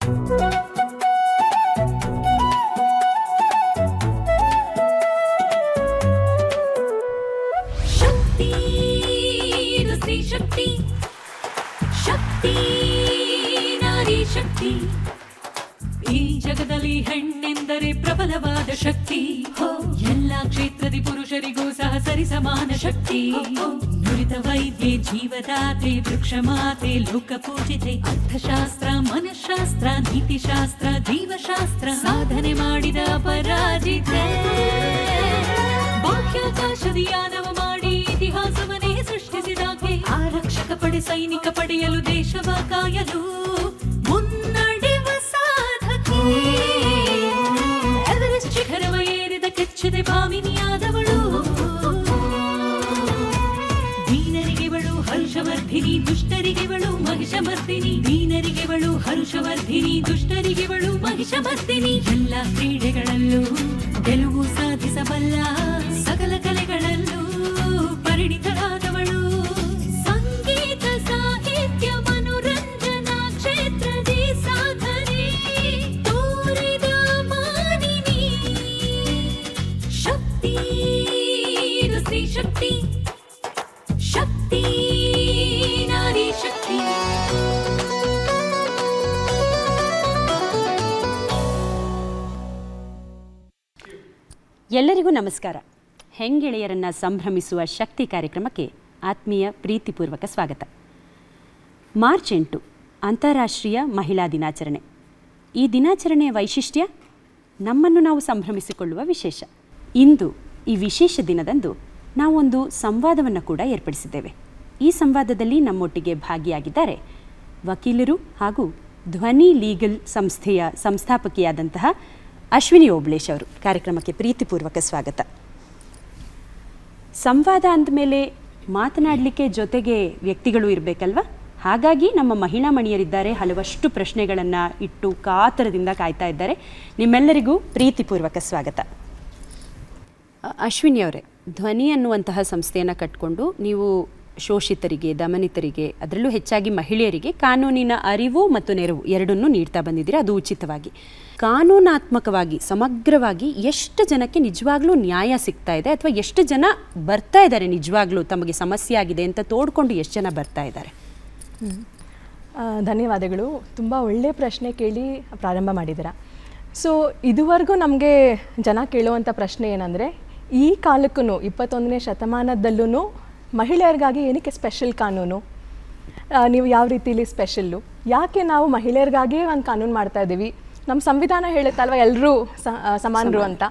ಶಕ್ತಿ ಈ ಜಗದಲ್ಲಿ ಹೆಣ್ಣೆಂದರೆ ಪ್ರಬಲವಾದ ಶಕ್ತಿ. ಎಲ್ಲ ಕ್ಷೇತ್ರದಿ ಪುರುಷರಿಗೂ ಸಹ ಸರಿಸಮಾನ ಶಕ್ತಿ. ನುರಿತ ವೈದ್ಯೆ, ಜೀವದಾತೆ, ವೃಕ್ಷ ಮಾತೆ, ಲೋಕ ಪೂಜಿತೆ, ಅರ್ಥಶಾಸ್ತ್ರ, ಮನಃಶಾಸ್ತ್ರ, ನೀತಿಶಾಸ್ತ್ರ, ಜೀವಶಾಸ್ತ್ರ ಸಾಧನೆ ಮಾಡಿದ ಪರಾಜಿತೆ. ಬಾಹ್ಯಾಕಾಶದ ಯಾನವ ಮಾಡಿ ಇತಿಹಾಸವನ್ನೇ ಸೃಷ್ಟಿಸಿದಾಗೆ ಆರಕ್ಷಕ ಪಡೆ ಸೈನಿಕ ಪಡೆಯಲು ದೇಶವ ಕಾಯಲು ಮುನ್ನಡೆವ ಸಾಧಕಿ. ಎವರೆಸ್ಟ್ ಶಿಖರವ ಏರಿದ ಕೆಚ್ಚದೆ ಭಾಮಿನಿಯಾದವಳು. ದೀನರಿಗೆವಳು ಹರ್ಷವರ್ಧಿನಿ, ದುಷ್ಟರಿಗೆವಳು ಮಹಿಷಮರ್ದಿನಿ. ದೀನರಿಗೆವಳು ಹರ್ಷವರ್ಧಿನಿ, ದುಷ್ಟರಿಗೆವಳು ಮಹಿಷಮರ್ದಿನಿ. ಎಲ್ಲ ಕ್ರೀಡೆಗಳಲ್ಲೂ ಗೆಲುವು ಸಾಧಿಸಬಲ್ಲ, ಸಕಲ ಕಲೆಗಳಲ್ಲೂ ಪರಿಣಿತರಾದವಳು. ಸಂಗೀತ, ಸಾಹಿತ್ಯ, ಮನೋರಂಜನಾ ಕ್ಷೇತ್ರದಿ ಸಾಧನೆ ತೋರಿದ ಮಾನಿನಿ. ಶಕ್ತಿ, ಇದು ಸ್ತ್ರೀ ಶಕ್ತಿ. ಶಕ್ತಿ, ನಾರಿ ಶಕ್ತಿ. ಎಲ್ಲರಿಗೂ ನಮಸ್ಕಾರ. ಹೆಂಗೆಳೆಯರನ್ನು ಸಂಭ್ರಮಿಸುವ ಶಕ್ತಿ ಕಾರ್ಯಕ್ರಮಕ್ಕೆ ಆತ್ಮೀಯ ಪ್ರೀತಿಪೂರ್ವಕ ಸ್ವಾಗತ. ಮಾರ್ಚ್ 8 ಅಂತಾರಾಷ್ಟ್ರೀಯ ಮಹಿಳಾ ದಿನಾಚರಣೆ. ಈ ದಿನಾಚರಣೆಯ ವೈಶಿಷ್ಟ್ಯ ನಮ್ಮನ್ನು ನಾವು ಸಂಭ್ರಮಿಸಿಕೊಳ್ಳುವ ವಿಶೇಷ. ಇಂದು ಈ ವಿಶೇಷ ದಿನದಂದು ನಾವೊಂದು ಸಂವಾದವನ್ನು ಕೂಡ ಏರ್ಪಡಿಸಿದ್ದೇವೆ. ಈ ಸಂವಾದದಲ್ಲಿ ನಮ್ಮೊಟ್ಟಿಗೆ ಭಾಗಿಯಾಗಿದ್ದಾರೆ ವಕೀಲರು ಹಾಗೂ ಧ್ವನಿ ಲೀಗಲ್ ಸಂಸ್ಥೆಯ ಸಂಸ್ಥಾಪಕಿಯಾದಂತಹ ಅಶ್ವಿನಿ ಓಬಳೇಶ್ ಅವರು. ಕಾರ್ಯಕ್ರಮಕ್ಕೆ ಪ್ರೀತಿಪೂರ್ವಕ ಸ್ವಾಗತ. ಸಂವಾದ ಅಂದಮೇಲೆ ಮಾತನಾಡಲಿಕ್ಕೆ ಜೊತೆಗೆ ವ್ಯಕ್ತಿಗಳು ಇರಬೇಕಲ್ವ? ಹಾಗಾಗಿ ನಮ್ಮ ಮಹಿಳಾ ಮಣಿಯರಿದ್ದಾರೆ, ಹಲವಷ್ಟು ಪ್ರಶ್ನೆಗಳನ್ನು ಇಟ್ಟು ಕಾತರದಿಂದ ಕಾಯ್ತಾ ಇದ್ದಾರೆ. ನಿಮ್ಮೆಲ್ಲರಿಗೂ ಪ್ರೀತಿಪೂರ್ವಕ ಸ್ವಾಗತ. ಅಶ್ವಿನಿ ಅವರೇ, ಧ್ವನಿ ಅನ್ನುವಂತಹ ಸಂಸ್ಥೆಯನ್ನು ಕಟ್ಟಿಕೊಂಡು ನೀವು ಶೋಷಿತರಿಗೆ, ದಮನಿತರಿಗೆ, ಅದರಲ್ಲೂ ಹೆಚ್ಚಾಗಿ ಮಹಿಳೆಯರಿಗೆ ಕಾನೂನಿನ ಅರಿವು ಮತ್ತು ನೆರವು ಎರಡನ್ನೂ ನೀಡ್ತಾ ಬಂದಿದ್ದೀರಾ, ಅದು ಉಚಿತವಾಗಿ. ಕಾನೂನಾತ್ಮಕವಾಗಿ ಸಮಗ್ರವಾಗಿ ಎಷ್ಟು ಜನಕ್ಕೆ ನಿಜವಾಗ್ಲೂ ನ್ಯಾಯ ಸಿಗ್ತಾ ಇದೆ, ಅಥವಾ ಎಷ್ಟು ಜನ ಬರ್ತಾ ಇದ್ದಾರೆ ನಿಜವಾಗ್ಲೂ ತಮಗೆ ಸಮಸ್ಯೆ ಆಗಿದೆ ಅಂತ ತೋಡ್ಕೊಂಡು ಎಷ್ಟು ಜನ ಬರ್ತಾ ಇದ್ದಾರೆ? ಧನ್ಯವಾದಗಳು. ತುಂಬ ಒಳ್ಳೆಯ ಪ್ರಶ್ನೆ ಕೇಳಿ ಪ್ರಾರಂಭ ಮಾಡಿದ್ದೀರಾ. ಸೊ ಇದುವರೆಗೂ ನಮಗೆ ಜನ ಕೇಳುವಂಥ ಪ್ರಶ್ನೆ ಏನಂದರೆ, ಈ ಕಾಲಕ್ಕೂ 21ನೇ ಶತಮಾನದಲ್ಲೂ ಮಹಿಳೆಯರಿಗಾಗಿ ಏನಕ್ಕೆ ಸ್ಪೆಷಲ್ ಕಾನೂನು? ನೀವು ಯಾವ ರೀತಿಲಿ ಸ್ಪೆಷಲ್ಲು? ಯಾಕೆ ನಾವು ಮಹಿಳೆಯರಿಗಾಗಿಯೇ ಒಂದು ಕಾನೂನು ಮಾಡ್ತಾ ಇದ್ದೀವಿ? ನಮ್ಮ ಸಂವಿಧಾನ ಹೇಳುತ್ತಲ್ವ ಎಲ್ಲರೂ ಸಮಾನರು ಅಂತ.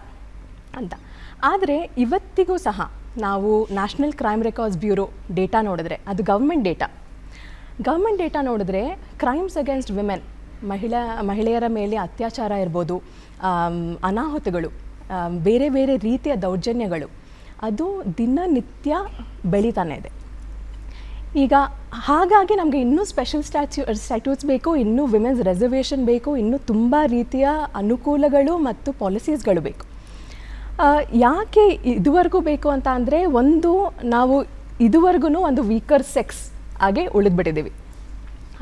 ಆದರೆ ಇವತ್ತಿಗೂ ಸಹ ನಾವು national crime records bureau data ನೋಡಿದ್ರೆ, ಅದು ಗೌರ್ಮೆಂಟ್ ಡೇಟಾ ನೋಡಿದ್ರೆ ಕ್ರೈಮ್ಸ್ ಅಗೇನ್ಸ್ಟ್ ವಿಮೆನ್, ಮಹಿಳೆಯರ ಮೇಲೆ ಅತ್ಯಾಚಾರ ಇರ್ಬೋದು, ಅನಾಹುತಗಳು, ಬೇರೆ ಬೇರೆ ರೀತಿಯ ದೌರ್ಜನ್ಯಗಳು, ಅದು ದಿನನಿತ್ಯ ಬೆಳೀತಾನೆ ಇದೆ. ಈಗ ಹಾಗಾಗಿ ನಮಗೆ ಇನ್ನೂ ಸ್ಪೆಷಲ್ ಸ್ಟ್ಯಾಟ್ಯೂಟ್ಸ್ ಬೇಕು, ಇನ್ನೂ ವಿಮೆನ್ಸ್ ರಿಸರ್ವೇಷನ್ ಬೇಕು, ಇನ್ನೂ ತುಂಬ ರೀತಿಯ ಅನುಕೂಲಗಳು ಮತ್ತು ಪಾಲಿಸೀಸ್ಗಳು ಬೇಕು. ಯಾಕೆ ಇದುವರೆಗೂ ಬೇಕು ಅಂತ ಅಂದರೆ, ಒಂದು ನಾವು ಇದುವರೆಗೂ ಒಂದು ವೀಕರ್ ಸೆಕ್ಸ್ ಆಗಿ ಉಳಿದ್ಬಿಟ್ಟಿದ್ದೀವಿ.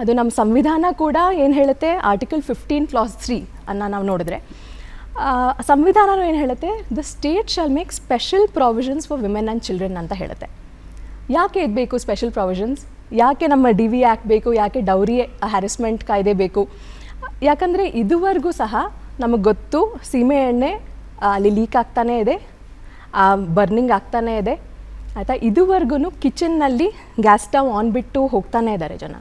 ಅದು ನಮ್ಮ ಸಂವಿಧಾನ ಕೂಡ ಏನು ಹೇಳುತ್ತೆ, ಆರ್ಟಿಕಲ್ 15 ಕ್ಲಾಸ್ 3 ಅನ್ನು ನಾವು ನೋಡಿದ್ರೆ ಸಂವಿಧಾನ ಏನು ಹೇಳುತ್ತೆ, the state shall make special provisions for women and children ಅಂತ ಹೇಳುತ್ತೆ. ಯಾಕೆ ಇದು ಬೇಕು ಸ್ಪೆಷಲ್ ಪ್ರಾವಿಷನ್ಸ್? ಯಾಕೆ ನಮ್ಮ DV ಆ್ಯಕ್ಟ್ ಬೇಕು? ಯಾಕೆ ಡೌರಿ ಹ್ಯಾರಸ್ಮೆಂಟ್ ಕಾಯ್ದೆ ಬೇಕು? ಯಾಕಂದರೆ ಇದುವರೆಗೂ ಸಹ ನಮಗೆ ಗೊತ್ತು, ಸೀಮೆ ಎಣ್ಣೆ ಅಲ್ಲಿ ಲೀಕ್ ಆಗ್ತಾನೇ ಇದೆ, ಬರ್ನಿಂಗ್ ಆಗ್ತಾನೇ ಇದೆ, ಆಯಿತಾ. ಇದುವರೆಗೂ ಕಿಚನ್ನಲ್ಲಿ ಗ್ಯಾಸ್ ಸ್ಟವ್ ಆನ್ ಬಿಟ್ಟು ಹೋಗ್ತಾನೆ ಇದ್ದಾರೆ ಜನ.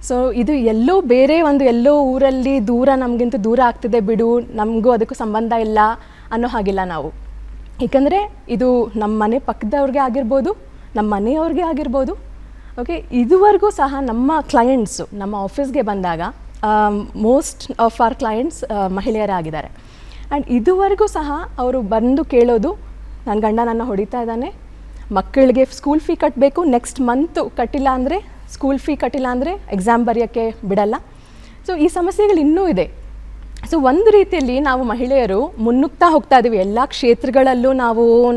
ಸೊ ಇದು ಎಲ್ಲೋ ಊರಲ್ಲಿ ದೂರ, ನಮಗಿಂತ ದೂರ ಆಗ್ತಿದೆ ಬಿಡು, ನಮಗೂ ಅದಕ್ಕೂ ಸಂಬಂಧ ಇಲ್ಲ ಅನ್ನೋ ಹಾಗಿಲ್ಲ ನಾವು. ಏಕೆಂದರೆ ಇದು ನಮ್ಮ ಮನೆ ಪಕ್ಕದವ್ರಿಗೆ ಆಗಿರ್ಬೋದು, ನಮ್ಮ ಮನೆಯವ್ರಿಗೆ ಆಗಿರ್ಬೋದು. ಓಕೆ, ಇದುವರೆಗೂ ಸಹ ನಮ್ಮ ಕ್ಲೈಂಟ್ಸು ನಮ್ಮ ಆಫೀಸ್ಗೆ ಬಂದಾಗ ಮೋಸ್ಟ್ ಆಫ್ ಆರ್ ಕ್ಲೈಂಟ್ಸ್ ಮಹಿಳೆಯರಾಗಿದ್ದಾರೆ. ಆ್ಯಂಡ್ ಇದುವರೆಗೂ ಸಹ ಅವರು ಬಂದು ಕೇಳೋದು, ನನ್ನ ಗಂಡ ನನ್ನ ಹೊಡಿತಾ ಇದ್ದಾನೆ, ಮಕ್ಕಳಿಗೆ ಸ್ಕೂಲ್ ಫೀ ಕಟ್ಟಬೇಕು, ನೆಕ್ಸ್ಟ್ ಮಂತು ಕಟ್ಟಿಲ್ಲ ಅಂದರೆ, ಸ್ಕೂಲ್ ಫೀ ಕಟ್ಟಿಲ್ಲ ಅಂದರೆ ಎಕ್ಸಾಮ್ ಬರೆಯೋಕ್ಕೆ ಬಿಡಲ್ಲ. ಸೊ ಈ ಸಮಸ್ಯೆಗಳು ಇನ್ನೂ ಇದೆ. ಸೊ ಒಂದು ರೀತಿಯಲ್ಲಿ ನಾವು ಮಹಿಳೆಯರು ಮುನ್ನುಗ್ತಾ ಹೋಗ್ತಾ ಇದ್ದೀವಿ. ಎಲ್ಲ ಕ್ಷೇತ್ರಗಳಲ್ಲೂ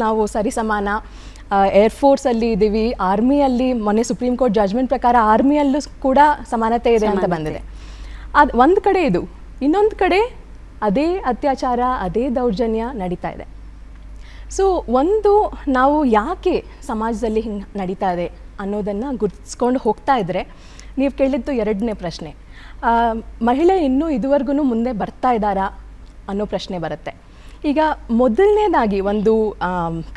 ನಾವು ಸರಿಸಮಾನ. ಏರ್ಫೋರ್ಸಲ್ಲಿ ಇದ್ದೀವಿ, ಆರ್ಮಿಯಲ್ಲಿ ಮೊನ್ನೆ ಸುಪ್ರೀಂ ಕೋರ್ಟ್ ಜಜ್ಮೆಂಟ್ ಪ್ರಕಾರ ಆರ್ಮಿಯಲ್ಲೂ ಕೂಡ ಸಮಾನತೆ ಇದೆ ಅಂತ ಬಂದಿದೆ. ಅದು ಒಂದು ಕಡೆ ಇದು, ಇನ್ನೊಂದು ಕಡೆ ಅದೇ ಅತ್ಯಾಚಾರ, ಅದೇ ದೌರ್ಜನ್ಯ ನಡೀತಾ ಇದೆ. ಸೊ ಒಂದು ನಾವು ಯಾಕೆ ಸಮಾಜದಲ್ಲಿ ಹಿಂಗೆ ನಡೀತಾ ಇದೆ ಅನ್ನೋದನ್ನು ಗುರ್ತಿಸ್ಕೊಂಡು ಹೋಗ್ತಾ ಇದ್ದರೆ, ನೀವು ಕೇಳಿದ್ದು ಎರಡನೇ ಪ್ರಶ್ನೆ, ಮಹಿಳೆ ಇನ್ನೂ ಇದುವರೆಗೂ ಮುಂದೆ ಬರ್ತಾ ಇದ್ದಾರಾ ಅನ್ನೋ ಪ್ರಶ್ನೆ ಬರುತ್ತೆ. ಈಗ ಮೊದಲನೇದಾಗಿ ಒಂದು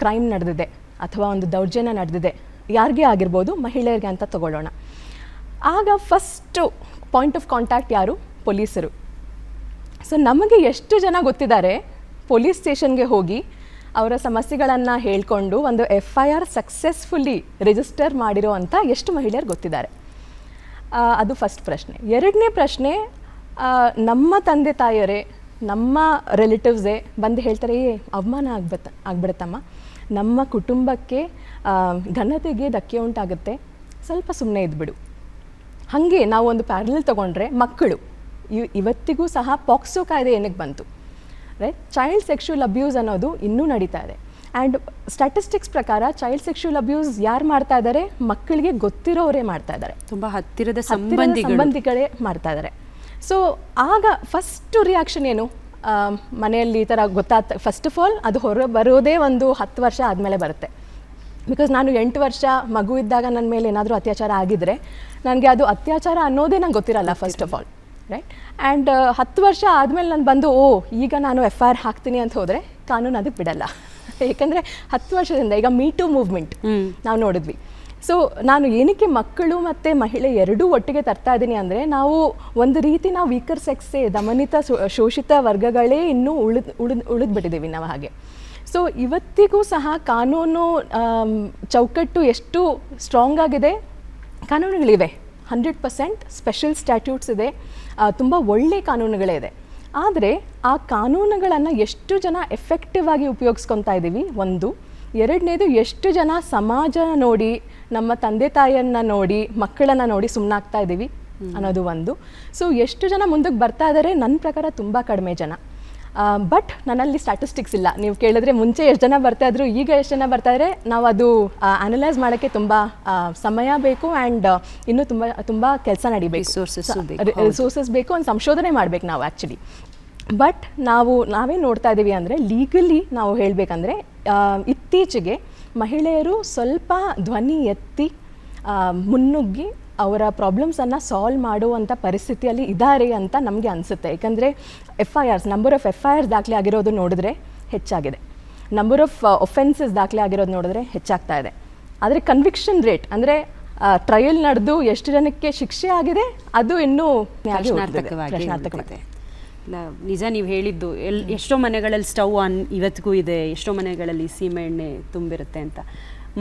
ಕ್ರೈಮ್ ನಡೆದಿದೆ ಅಥವಾ ಒಂದು ದೌರ್ಜನ್ಯ ನಡೆದಿದೆ, ಯಾರಿಗೆ ಆಗಿರ್ಬೋದು, ಮಹಿಳೆಯರಿಗೆ ಅಂತ ತಗೊಳ್ಳೋಣ. ಆಗ ಫಸ್ಟು ಪಾಯಿಂಟ್ ಆಫ್ ಕಾಂಟ್ಯಾಕ್ಟ್ ಯಾರು? ಪೊಲೀಸರು. ಸೊ ನಮಗೆ ಎಷ್ಟು ಜನ ಗೊತ್ತಿದ್ದಾರೆ ಪೊಲೀಸ್ ಸ್ಟೇಷನ್ಗೆ ಹೋಗಿ ಅವರ ಸಮಸ್ಯೆಗಳನ್ನು ಹೇಳ್ಕೊಂಡು ಒಂದು FIR ಸಕ್ಸಸ್ಫುಲ್ಲಿ ರಿಜಿಸ್ಟರ್ ಮಾಡಿರೋ ಅಂಥ ಎಷ್ಟು ಮಹಿಳೆಯರು ಗೊತ್ತಿದ್ದಾರೆ? ಅದು ಫಸ್ಟ್ ಪ್ರಶ್ನೆ. ಎರಡನೇ ಪ್ರಶ್ನೆ, ನಮ್ಮ ತಂದೆ ತಾಯಿಯರೇ, ನಮ್ಮ ರಿಲೇಟಿವ್ಸೇ ಬಂದು ಹೇಳ್ತಾರೆ, ಅವಮಾನ ಆಗ್ಬಿಡುತ್ತಮ್ಮ, ನಮ್ಮ ಕುಟುಂಬಕ್ಕೆ ಘನತೆಗೆ ಧಕ್ಕೆ ಉಂಟಾಗುತ್ತೆ, ಸ್ವಲ್ಪ ಸುಮ್ಮನೆ ಇದ್ಬಿಡು. ಹಾಗೆ ನಾವು ಒಂದು ಪ್ಯಾರಲಲ್ ತೊಗೊಂಡ್ರೆ ಮಕ್ಕಳು, ಇವತ್ತಿಗೂ ಸಹ ಪಾಕ್ಸೋ ಕಾಯ್ದೆ ಏನಕ್ಕೆ ಬಂತು? ರೈಟ್, ಚೈಲ್ಡ್ ಸೆಕ್ಷುವಲ್ ಅಬ್ಯೂಸ್ ಅನ್ನೋದು ಇನ್ನೂ ನಡೀತಾ ಇದೆ. ಆ್ಯಂಡ್ ಸ್ಟ್ಯಾಟಿಸ್ಟಿಕ್ಸ್ ಪ್ರಕಾರ ಚೈಲ್ಡ್ ಸೆಕ್ಷುವಲ್ ಅಬ್ಯೂಸ್ ಯಾರು ಮಾಡ್ತಾ ಇದ್ದಾರೆ? ಮಕ್ಕಳಿಗೆ ಗೊತ್ತಿರೋರೇ ಮಾಡ್ತಾ ಇದ್ದಾರೆ, ತುಂಬ ಹತ್ತಿರದ ಸಂಬಂಧಿಗಳೇ ಮಾಡ್ತಾ ಇದ್ದಾರೆ. ಸೊ ಆಗ ಫಸ್ಟು ರಿಯಾಕ್ಷನ್ ಏನು? ಮನೆಯಲ್ಲಿ ಈ ಥರ ಗೊತ್ತಾದ, ಫಸ್ಟ್ ಆಫ್ ಆಲ್ ಅದು ಹೊರ ಬರೋದೇ ಒಂದು 10 ವರ್ಷ ಆದಮೇಲೆ ಬರುತ್ತೆ. ಬಿಕಾಸ್ ನಾನು 8 ವರ್ಷ ಮಗು ಇದ್ದಾಗ ನನ್ನ ಮೇಲೆ ಏನಾದರೂ ಅತ್ಯಾಚಾರ ಆಗಿದ್ದರೆ ನನಗೆ ಅದು ಅತ್ಯಾಚಾರ ಅನ್ನೋದೇ ನಂಗೆ ಗೊತ್ತಿರಲ್ಲ first of all, right. And 10 ವರ್ಷ ಆದಮೇಲೆ ನಾನು ಬಂದು ಈಗ ನಾನು FIR ಹಾಕ್ತೀನಿ ಅಂತ ಹೋದರೆ ಕಾನೂನು ಅದಕ್ಕೆ ಬಿಡಲ್ಲ. ಏಕೆಂದರೆ 10 ವರ್ಷದಿಂದ ಈಗ ಮೀಟು ಮೂವ್ಮೆಂಟ್ ನಾವು ನೋಡಿದ್ವಿ. ಸೊ ನಾನು ಏನಕ್ಕೆ ಮಕ್ಕಳು ಮತ್ತು ಮಹಿಳೆ ಎರಡೂ ಒಟ್ಟಿಗೆ ತರ್ತಾ ಇದ್ದೀನಿ ಅಂದರೆ, ನಾವು ಒಂದು ರೀತಿ ನಾವು ವೀಕರ್ ಸೆಕ್ಸೇ, ದಮನಿತ ಶೋಷಿತ ವರ್ಗಗಳೇ ಇನ್ನೂ ಉಳಿದ್ಬಿಟ್ಟಿದ್ದೀವಿ ನಾವು ಹಾಗೆ. ಸೊ ಇವತ್ತಿಗೂ ಸಹ ಕಾನೂನು ಚೌಕಟ್ಟು ಎಷ್ಟು ಸ್ಟ್ರಾಂಗ್ ಆಗಿದೆ, ಕಾನೂನುಗಳಿವೆ, 100% ಸ್ಪೆಷಲ್ ಸ್ಟ್ಯಾಟ್ಯೂಟ್ಸ್ ಇದೆ, ತುಂಬ ಒಳ್ಳೆ ಕಾನೂನುಗಳೇ ಇದೆ. ಆದರೆ ಆ ಕಾನೂನುಗಳನ್ನು ಎಷ್ಟು ಜನ ಎಫೆಕ್ಟಿವ್ ಆಗಿ ಉಪಯೋಗಿಸ್ಕೊತಾ ಇದ್ದೀವಿ ಒಂದು. ಎರಡನೇದು, ಎಷ್ಟು ಜನ ಸಮಾಜ ನೋಡಿ, ನಮ್ಮ ತಂದೆ ತಾಯಿಯನ್ನು ನೋಡಿ, ಮಕ್ಕಳನ್ನು ನೋಡಿ ಸುಮ್ಮನಾಗ್ತಾ ಇದ್ದೀವಿ ಅನ್ನೋದು ಒಂದು. ಸೊ ಎಷ್ಟು ಜನ ಮುಂದಕ್ಕೆ ಬರ್ತಾ ಇದ್ದಾರೆ? ನನ್ನ ಪ್ರಕಾರ ತುಂಬ ಕಡಿಮೆ ಜನ. ಬಟ್ ನನ್ನಲ್ಲಿ ಸ್ಟ್ಯಾಟಿಸ್ಟಿಕ್ಸ್ ಇಲ್ಲ. ನೀವು ಕೇಳಿದ್ರೆ ಮುಂಚೆ ಎಷ್ಟು ಜನ ಬರ್ತಾ ಇದ್ರು, ಈಗ ಎಷ್ಟು ಜನ ಬರ್ತಾ ಇದ್ದಾರೆ, ನಾವು ಅದು ಅನಲೈಸ್ ಮಾಡೋಕ್ಕೆ ತುಂಬ ಸಮಯ ಬೇಕು. ಆ್ಯಂಡ್ ಇನ್ನೂ ತುಂಬ ಕೆಲಸ ನಡಿಬೇಕು, ರಿಸೋರ್ಸಸ್ ಬೇಕು, ಒಂದು ಸಂಶೋಧನೆ ಮಾಡಬೇಕು ನಾವು ಆ್ಯಕ್ಚುಲಿ. ಬಟ್ ನಾವೇ ನೋಡ್ತಾ ಇದ್ದೀವಿ ಅಂದರೆ, ಲೀಗಲಿ ನಾವು ಹೇಳಬೇಕಂದ್ರೆ ಇತ್ತೀಚೆಗೆ ಮಹಿಳೆಯರು ಸ್ವಲ್ಪ ಧ್ವನಿ ಎತ್ತಿ ಮುನ್ನುಗ್ಗಿ ಅವರ ಪ್ರಾಬ್ಲಮ್ಸನ್ನು ಸಾಲ್ವ್ ಮಾಡುವಂಥ ಪರಿಸ್ಥಿತಿಯಲ್ಲಿ ಇದ್ದಾರೆ ಅಂತ ನಮಗೆ ಅನಿಸುತ್ತೆ. ಯಾಕಂದರೆ ನಂಬರ್ ಆಫ್ FIRs ದಾಖಲೆ ಆಗಿರೋದು ನೋಡಿದ್ರೆ ಹೆಚ್ಚಾಗಿದೆ, ನಂಬರ್ ಆಫ್ ಒಫೆನ್ಸಸ್ ದಾಖಲೆ ಆಗಿರೋದು ನೋಡಿದ್ರೆ ಹೆಚ್ಚಾಗ್ತಾ ಇದೆ. ಆದರೆ ಕನ್ವಿಕ್ಷನ್ ರೇಟ್ ಅಂದರೆ ಟ್ರಯಲ್ ನಡೆದು ಎಷ್ಟು ಜನಕ್ಕೆ ಶಿಕ್ಷೆ ಆಗಿದೆ ಅದು ಇನ್ನೂ ಪ್ರಶ್ನಾರ್ಥಕವಾಗಿದೆ. ನಿಜ, ನೀವು ಹೇಳಿದ್ದು ಎಷ್ಟೋ ಮನೆಗಳಲ್ಲಿ ಸ್ಟವ್ ಆನ್ ಇವತ್ತಿಗೂ ಇದೆ, ಎಷ್ಟೋ ಮನೆಗಳಲ್ಲಿ ಸೀಮೆ ಎಣ್ಣೆ ತುಂಬಿರುತ್ತೆ ಅಂತ.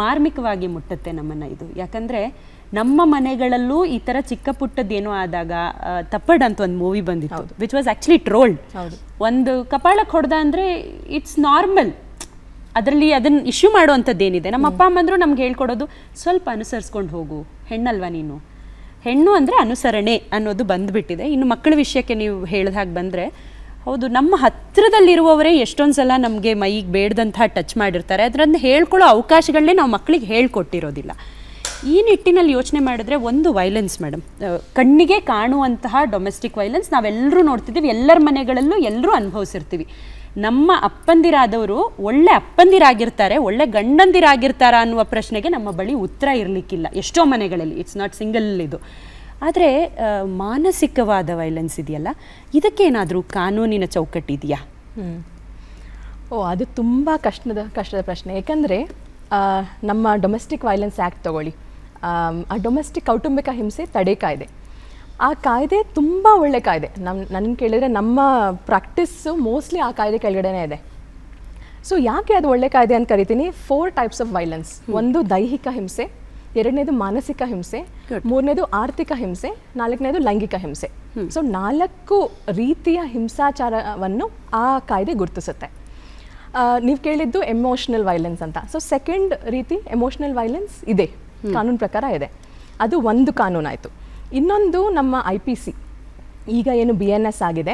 ಮಾರ್ಮಿಕವಾಗಿ ಮುಟ್ಟುತ್ತೆ ನಮ್ಮನ್ನು ಇದು. ಯಾಕಂದರೆ ನಮ್ಮ ಮನೆಗಳಲ್ಲೂ ಈ ಥರ ಚಿಕ್ಕ ಪುಟ್ಟದ್ದೇನೋ ಆದಾಗ, ತಪ್ಪಡ್ ಅಂತ ಒಂದು ಮೂವಿ ಬಂದಿತ್ತು, ವಿಚ್ ವಾಸ್ ಆ್ಯಕ್ಚುಲಿ ಟ್ರೋಲ್ಡ್. ಒಂದು ಕಪಾಳಕ್ಕೆ ಹೊಡೆದ ಅಂದರೆ ಇಟ್ಸ್ ನಾರ್ಮಲ್, ಅದರಲ್ಲಿ ಅದನ್ನು ಇಶ್ಯೂ ಮಾಡುವಂಥದ್ದೇನಿದೆ. ನಮ್ಮ ಅಪ್ಪ ಅಮ್ಮಂದರು ನಮ್ಗೆ ಹೇಳ್ಕೊಡೋದು, ಸ್ವಲ್ಪ ಅನುಸರಿಸ್ಕೊಂಡು ಹೋಗು, ಹೆಣ್ಣಲ್ವಾ ನೀನು, ಹೆಣ್ಣು ಅಂದರೆ ಅನುಸರಣೆ ಅನ್ನೋದು ಬಂದುಬಿಟ್ಟಿದೆ. ಇನ್ನು ಮಕ್ಕಳ ವಿಷಯಕ್ಕೆ ನೀವು ಹೇಳಿದ ಹಾಗೆ ಬಂದರೆ, ಹೌದು, ನಮ್ಮ ಹತ್ತಿರದಲ್ಲಿರುವವರೇ ಎಷ್ಟೊಂದು ಸಲ ನಮಗೆ ಮೈಗೆ ಬೇಡದಂಥ ಟಚ್ ಮಾಡಿರ್ತಾರೆ. ಅದರಿಂದ ಹೇಳ್ಕೊಳ್ಳೋ ಅವಕಾಶಗಳನ್ನೇ ನಾವು ಮಕ್ಕಳಿಗೆ ಹೇಳ್ಕೊಟ್ಟಿರೋದಿಲ್ಲ. ಈ ನಿಟ್ಟಿನಲ್ಲಿ ಯೋಚನೆ ಮಾಡಿದ್ರೆ, ಒಂದು ವೈಲೆನ್ಸ್ ಮೇಡಮ್, ಕಣ್ಣಿಗೆ ಕಾಣುವಂತಹ ಡೊಮೆಸ್ಟಿಕ್ ವೈಲೆನ್ಸ್ ನಾವೆಲ್ಲರೂ ನೋಡ್ತಿದ್ದೀವಿ, ಎಲ್ಲರ ಮನೆಗಳಲ್ಲೂ ಎಲ್ಲರೂ ಅನುಭವಿಸಿರ್ತೀವಿ. ನಮ್ಮ ಅಪ್ಪಂದಿರಾದವರು ಒಳ್ಳೆ ಅಪ್ಪಂದಿರಾಗಿರ್ತಾರೆ, ಒಳ್ಳೆ ಗಂಡಂದಿರಾಗಿರ್ತಾರ ಅನ್ನುವ ಪ್ರಶ್ನೆಗೆ ನಮ್ಮ ಬಳಿ ಉತ್ತರ ಇರಲಿಕ್ಕಿಲ್ಲ ಎಷ್ಟೋ ಮನೆಗಳಲ್ಲಿ. ಇಟ್ಸ್ ನಾಟ್ ಸಿಂಗಲ್ ಇದು. ಆದರೆ ಮಾನಸಿಕವಾದ ವೈಲೆನ್ಸ್ ಇದೆಯಲ್ಲ, ಇದಕ್ಕೇನಾದರೂ ಕಾನೂನಿನ ಚೌಕಟ್ಟಿದೆಯಾ? ಅದು ತುಂಬ ಕಷ್ಟದ ಪ್ರಶ್ನೆ. ಏಕೆಂದರೆ ನಮ್ಮ ಡೊಮೆಸ್ಟಿಕ್ ವೈಲೆನ್ಸ್ ಆ್ಯಕ್ಟ್ ತಗೊಳ್ಳಿ, ಆ ಡೊಮೆಸ್ಟಿಕ್ ಕೌಟುಂಬಿಕ ಹಿಂಸೆ ತಡೆ ಕಾಯ್ದೆ, ಆ ಕಾಯ್ದೆ ತುಂಬ ಒಳ್ಳೆ ಕಾಯ್ದೆ. ನನಗೆ ಕೇಳಿದರೆ ನಮ್ಮ ಪ್ರಾಕ್ಟೀಸು ಮೋಸ್ಟ್ಲಿ ಆ ಕಾಯ್ದೆ ಕೆಳಗಡೆನೇ ಇದೆ. ಸೊ ಯಾಕೆ ಅದು ಒಳ್ಳೆ ಕಾಯ್ದೆ ಅಂತ ಕರಿತೀನಿ? 4 ಟೈಪ್ಸ್ ಆಫ್ ವೈಲೆನ್ಸ್. ಒಂದು ದೈಹಿಕ ಹಿಂಸೆ, ಎರಡನೇದು ಮಾನಸಿಕ ಹಿಂಸೆ, ಮೂರನೇದು ಆರ್ಥಿಕ ಹಿಂಸೆ, ನಾಲ್ಕನೇದು ಲೈಂಗಿಕ ಹಿಂಸೆ. ಸೊ 4 ರೀತಿಯ ಹಿಂಸಾಚಾರವನ್ನು ಆ ಕಾಯ್ದೆ ಗುರುತಿಸುತ್ತೆ. ನೀವು ಕೇಳಿದ್ದು ಎಮೋಷ್ನಲ್ ವೈಲೆನ್ಸ್ ಅಂತ. ಸೊ ಸೆಕೆಂಡ್ ರೀತಿ ಎಮೋಷ್ನಲ್ ವೈಲೆನ್ಸ್ ಇದೆ, ಕಾನೂನು ಪ್ರಕಾರ ಇದೆ. ಅದು ಒಂದು ಕಾನೂನಾಯಿತು. ಇನ್ನೊಂದು ನಮ್ಮ IPC, ಈಗ ಏನು BNS ಆಗಿದೆ.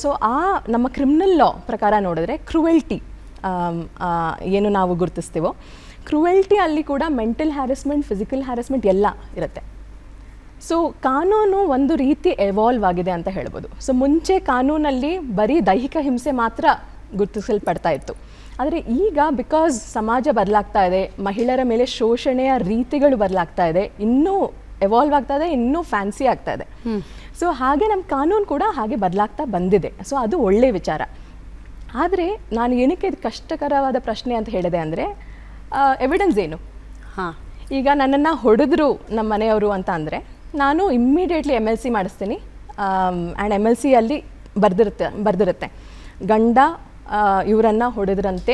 ಸೊ ಆ ನಮ್ಮ ಕ್ರಿಮಿನಲ್ ಲಾ ಪ್ರಕಾರ ನೋಡಿದ್ರೆ ಕ್ರುವೆಲ್ಟಿ ಏನು ನಾವು ಗುರುತಿಸ್ತೀವೋ, ಕ್ರುವೆಲ್ಟಿ ಅಲ್ಲಿ ಕೂಡ ಮೆಂಟಲ್ ಹ್ಯಾರಸ್ಮೆಂಟ್, ಫಿಸಿಕಲ್ ಹ್ಯಾರಸ್ಮೆಂಟ್ ಎಲ್ಲ ಇರುತ್ತೆ. ಸೊ ಕಾನೂನು ಒಂದು ರೀತಿ ಎವಾಲ್ವ್ ಆಗಿದೆ ಅಂತ ಹೇಳ್ಬೋದು. ಸೊ ಮುಂಚೆ ಕಾನೂನಲ್ಲಿ ಬರೀ ದೈಹಿಕ ಹಿಂಸೆ ಮಾತ್ರ ಗುರುತಿಸಲ್ಪಡ್ತಾ ಇತ್ತು. ಆದರೆ ಈಗ ಬಿಕಾಸ್ ಸಮಾಜ ಬದಲಾಗ್ತಾ ಇದೆ, ಮಹಿಳೆಯರ ಮೇಲೆ ಶೋಷಣೆಯ ರೀತಿಗಳು ಬದಲಾಗ್ತಾ ಇದೆ, ಇನ್ನೂ ಎವಾಲ್ವ್ ಆಗ್ತಾ ಇದೆ, ಇನ್ನೂ ಫ್ಯಾನ್ಸಿ ಆಗ್ತಾ ಇದೆ. ಸೊ ಹಾಗೆ ನಮ್ಮ ಕಾನೂನು ಕೂಡ ಹಾಗೆ ಬದಲಾಗ್ತಾ ಬಂದಿದೆ. ಸೊ ಅದು ಒಳ್ಳೆಯ ವಿಚಾರ. ಆದರೆ ನಾನು ಏನಕ್ಕೆ ಇದು ಕಷ್ಟಕರವಾದ ಪ್ರಶ್ನೆ ಅಂತ ಹೇಳಿದೆ ಅಂದರೆ, ಎವಿಡೆನ್ಸ್ ಏನು? ಹಾಂ, ಈಗ ನನ್ನನ್ನು ಹೊಡೆದ್ರು ನಮ್ಮ ಮನೆಯವರು ಅಂತ ಅಂದರೆ ನಾನು ಇಮ್ಮಿಡಿಯೇಟ್ಲಿ MLC ಮಾಡಿಸ್ತೀನಿ. ಆ್ಯಂಡ್ MLC ಅಲ್ಲಿ ಬರ್ದಿರುತ್ತೆ ಗಂಡ ಇವರನ್ನು ಹೊಡೆದ್ರಂತೆ,